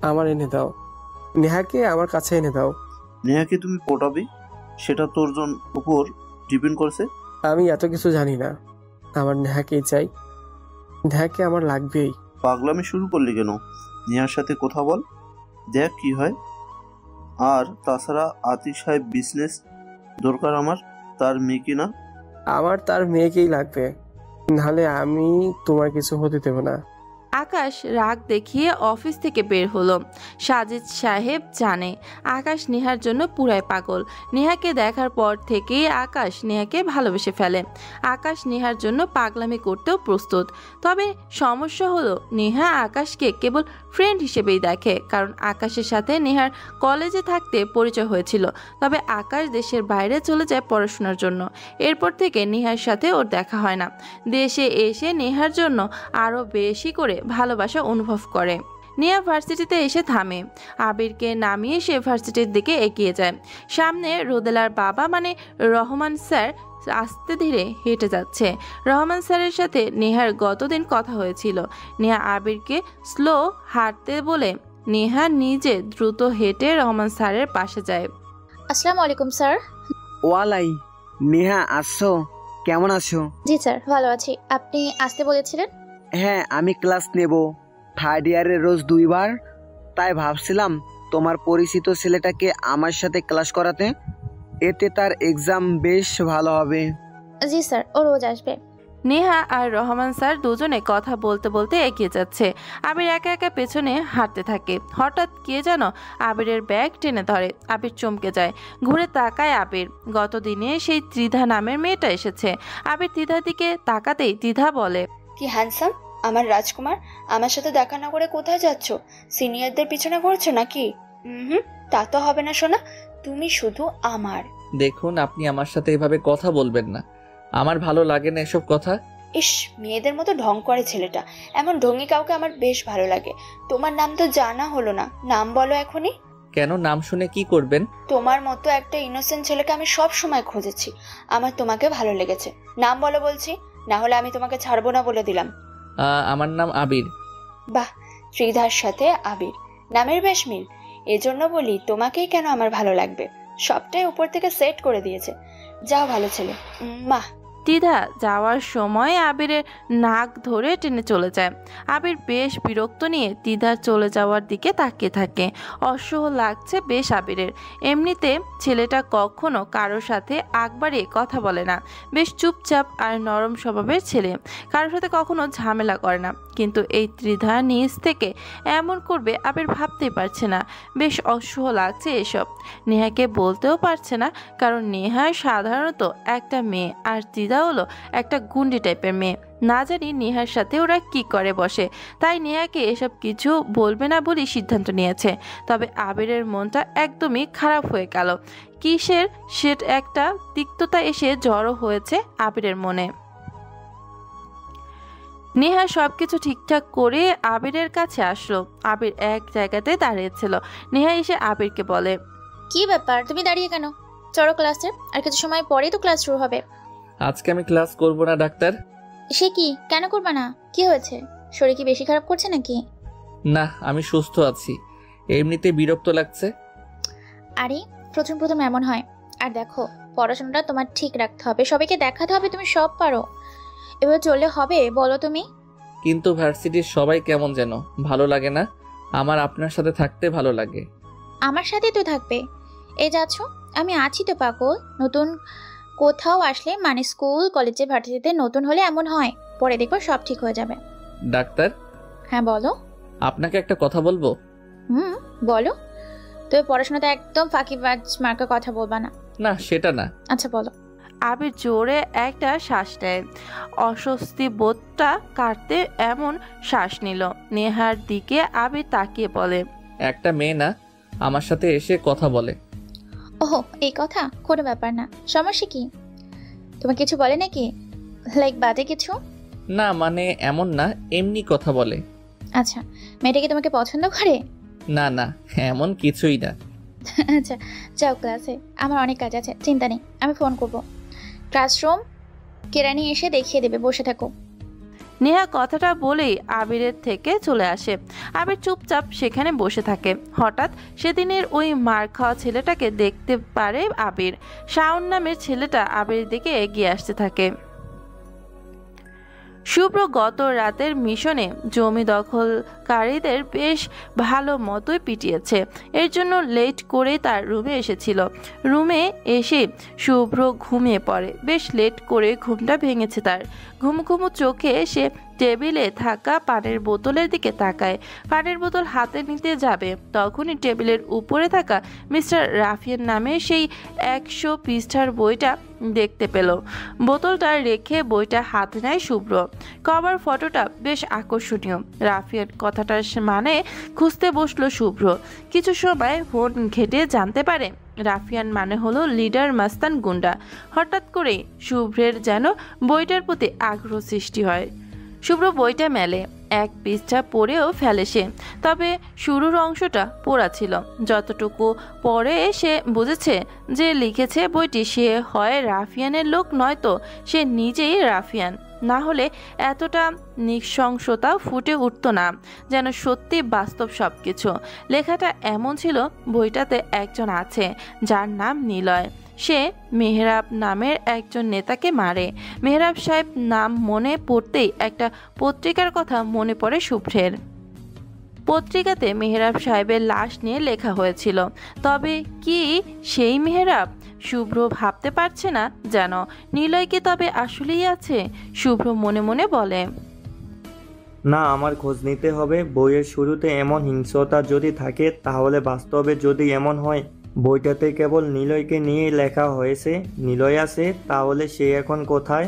আমার এনে দাও। নেহাকে আমার কাছে এনে দাও। নেহাকে তুমি পটাবে, সেটা তোর উপর ডিপেন্ড করছে। আমি এত কিছু জানি না। আমার নেহাকেই চাই। নেহাকে আমার লাগবেই। পাগলামি শুরু করলি কেন? নেহার সাথে কথা বল, দেখ কি হয়। আর তাছাড়া আতিক সাহেব বিজনেস দরকার আমার, তার মেয়েকে না। আমার তার মেয়েকেই লাগবে, নাহলে আমি তোমার কিছু হতে দেব না। আকাশ রাগ দেখিয়ে অফিস থেকে বের হলো। সাজিদ সাহেব জানে আকাশ নেহার জন্য পুরাই পাগল। নেহাকে দেখার পর থেকেই আকাশ নেহাকে ভালোবেসে ফেলে। আকাশ নেহার জন্য পাগলামি করতেও প্রস্তুত। তবে সমস্যা হলো নেহা আকাশকে কেবল ফ্রেন্ড হিসেবেই দেখে, কারণ আকাশের সাথে নেহার কলেজে থাকতে পরিচয় হয়েছিল। তবে আকাশ দেশের বাইরে চলে যায় পড়াশোনার জন্য। এরপর থেকে নেহার সাথে ওর দেখা হয় না। দেশে এসে নেহার জন্য আরও বেশি করে ভালোবাসা অনুভব করে। নেহা ভার্সিটিতে এসে থামে। আবিরকে নামিয়ে সে ভার্সিটির দিকে এগিয়ে যায়। সামনে রোদেলার বাবা মানে রহমান স্যার আস্তে ধীরে হেঁটে যাচ্ছে। রহমান স্যারের সাথে নেহার গতদিন কথা হয়েছিল। নেহা আবিরকে স্লো হাঁটতে বলে নেহা নিজে দ্রুত হেঁটে রহমান স্যারের পাশে যায়। আসসালামু আলাইকুম স্যার। ওয়ালাই, নেহা আসছো? কেমন আছো? জি স্যার, ভালো আছি। আপনি আসতে বলেছিলেন? হ্যাঁ, আমি ক্লাস নেব থার্ড ইয়ারে রোজ 2 বার, তাই ভাবছিলাম তোমার পরিচিত ছেলেটাকে আমার সাথে ক্লাস করাতে, এতে তার এক্সাম বেশ ভালো হবে। জি স্যার, ও রোজ আসবে। নেহা আর রহমান স্যার দুজনে কথা বলতে বলতে এগিয়ে যাচ্ছে। আবির একা একা পেছনে হাঁটতে থাকে। হঠাৎ কে যেন আবিরের ব্যাগ টেনে ধরে। আবির চমকে যায়, ঘুরে তাকায় আবির। গতদিনে সেই ত্রিধা নামের মেয়েটা এসেছে। আবির ত্রিধার দিকে তাকাতেই ত্রিধা বলে, কি হ্যান্ডসাম আমার রাজকুমার, আমার সাথে দেখা না করে কোথায় যাচ্ছ? সিনিয়রদের পিছনে ঘুরছো নাকি? তা তো হবে না সোনা, তুমি শুধু আমার। দেখুন, আপনি আমার সাথে এভাবে কথা বলবেন না, আমার ভালো লাগে না এসব কথা। ইস, মেয়েদের মতো ঢং করে ছেলেটা। এমন ঢঙ্গি কাউকে আমার বেশ ভালো লাগে। তোমার নাম তো জানা হলো না, নাম বলো এখনই। কেন, নাম শুনে কি করবেন? তোমার মতো একটা ইনোসেন্ট ছেলেকে আমি সব সময় খুঁজেছি। আমার তোমাকে ভালো লেগেছে। নাম বলো বলছি, না হলে আমি তোমাকে ছাড়বো না বলে দিলাম। আমার নাম আবির। বাহ, ত্রিধার সাথে আবির নামের বেশ মিল। এজন্য বলি তোমাকেই কেন আমার ভালো লাগবে। সবটাই উপর থেকে সেট করে দিয়েছে। যাও ভালো ছেলে, মা। ত্রিধা যাওয়ার সময় আবিরের নাক ধরে টেনে চলে যায়। আবির বেশ বিরক্ত নিয়ে ত্রিধার চলে যাওয়ার দিকে তাকিয়ে থাকে। অসহ্য লাগছে বেশ আবিরের। এমনিতে ছেলেটা কখনো কারোর সাথে আগ বাড়িয়ে কথা বলে না। বেশ চুপচাপ আর নরম স্বভাবের ছেলে, কারোর সাথে কখনো ঝামেলা করে না। কিন্তু এই ত্রিধা নিজ থেকে এমন করবে আবির ভাবতেই পারছে না। বেশ অসহ্য লাগছে এসব। নেহাকে বলতেও পারছে না, কারণ নেহা সাধারণত একটা মেয়ে আর ত্রিধা হলো একটা গুন্ডি টাইপের মেয়ে। না জানি নেহার সাথে ওরা কি করে বসে, তাই নেহাকে এসব কিছু বলবে না বলেই সিদ্ধান্ত নিয়েছে। তবে আবিরের মনটা একদমই খারাপ হয়ে গেল। কিসের সেটা একটা তিক্ততা এসে জড়ো হয়েছে আবিরের মনে। নেহা সবকিছু ঠিকঠাক করে আবিরের কাছে আসলো। আবির এক জায়গাতে দাঁড়িয়েছিল। নেহা এসে আবিরকে বলে, কি ব্যাপার, তুমি দাঁড়িয়ে কেন? চলো ক্লাসে, আর কিছু সময় পরেই তো ক্লাস শুরু হবে। আজকে আমি ক্লাস করব না ডাক্তার। সে কি, কেন করবা না? কি হয়েছে? শরীর কি বেশি খারাপ করছে নাকি? না, আমি সুস্থ আছি, এমনিতে বিরক্ত লাগছে। আরে প্রথম প্রথম এমন হয়। আর দেখো, পড়াশোনাটা তোমার ঠিক রাখতে হবে, সবাইকে দেখাতে হবে তুমি সব পারো। এবার চললে হবে বলো তুমি? কিন্তু ভার্সিটির সবাই কেমন যেন ভালো লাগে না। আমার আপনার সাথে থাকতে ভালো লাগে। আমার সাথে তো থাকবে। এই যাচ্ছ, আমি আছি তো পাগল। নতুন কোথাও আসলে মানে স্কুল কলেজে ভার্সিটিতে নতুন হলে এমন হয়, পরে দেখো সব ঠিক হয়ে যাবে। ডাক্তার। হ্যাঁ বলো। আপনাকে একটা কথা বলবো। বলো। তুমি পড়াশোনাতে একদম ফাঁকিবাজ মার্কা কথা বলবা না। না, সেটা না। আচ্ছা বলো। আবির জোরে একটা শ্বাস নেয়। অস্বস্তি বোধটা কাটতে এমন শ্বাস নিল। নেহার দিকে আবির তাকিয়ে বলে, একটা মেয়ে না আমার সাথে এসে কথা বলে। ওহো, এই কথা? কোনো ব্যাপার না, সমস্যা কি? তোমার কিছু বলে নাকি, লাইক বাজে কিছু? না মানে এমন না, এমনি কথা বলে। আচ্ছা, মেয়েটা কি তোমাকে পছন্দ করে? না না, এমন কিছুই না। আচ্ছা যাও ক্লাসে, আমার অনেক কাজ আছে, চিন্তা নেই, আমি ফোন করব। ক্লাসরুম কেরানি এসে দেখিয়ে দেবে, বসে থাকো। নেহা কথাটা বলেই আবিরের থেকে চলে আসে। আবির চুপচাপ সেখানে বসে থাকে। হঠাৎ সেদিনের ওই মার খাওয়া ছেলেটাকে দেখতে পারে আবির। শাওন নামের ছেলেটা আবিরের দিকে এগিয়ে আসতে থাকে। শুভ্র গত রাতের মিশনে জমি দখলকারীদের বেশ ভালো মতোই পিটিয়েছে। এর জন্য লেট করে তার রুমে এসেছিল। রুমে এসে শুভ্র ঘুমিয়ে পড়ে। বেশ লেট করে ঘুমটা ভেঙেছে তার। ঘুম চোখে সে টেবিলে থাকা পানের বোতলের দিকে তাকায়। পানের বোতল হাতে নিতে যাবে, তখনই টেবিলের উপরে থাকা মিস্টার রাফিয়ান নামে সেই 100 পৃষ্ঠার বইটা দেখতে পেল। বোতলটা রেখে বইটা হাতে নেয় শুভ্র। কভার ফটোটা বেশ আকর্ষণীয়। রাফিয়ান কথাটার মানে খুঁজতে বসলো শুভ্র। কিছু সময় ফোন ঘেটে জানতে পারে রাফিয়ান মানে হলো লিডার মাস্তান গুন্ডা। হঠাৎ করে শুভ্রের যেন বইটার প্রতি আগ্রহ সৃষ্টি হয়। শুভ্র বইটা মেলে, 1 পৃষ্ঠা পড়েও ফেলে সে। তবে শুরুর অংশটা পড়া ছিল। যতটুকু পরে সে বুঝেছে যে লিখেছে বইটি সে হয় রাফিয়ানের লোক, নয়তো সে নিজেই রাফিয়ান। না হলে এতটা নৃশংসতা ফুটে উঠতো না, যেন সত্যি বাস্তব সবকিছু। লেখাটা এমন ছিল, বইটাতে একজন আছে যার নাম নিলয়। সে মেহরাব নামের একজন নেতাকে মারে। মেহরাব সাহেব নাম মনে পড়তেই একটা পত্রিকার কথা মনে পড়ে শুভ্রের। পত্রিকাতে মেহরাব সাহেবের লাশ নিয়ে লেখা হয়েছিল। তবে কি সেই মেহরাব? শুভ্র ভাবতে পারছে না যেন। নিলয় কি তবে আসলেই আছে? শুভ্র মনে মনে বলে, না, আমার খোঁজ নিতে হবে। বইয়ের শুরুতে এমন হিংস্রতা যদি থাকে, তাহলে বাস্তবে যদি এমন হয় বইটাতে কেবল নিলয়কে নিয়ে লেখা হয়েছে, নিলয় আছে, তাহলে সে এখন কোথায়?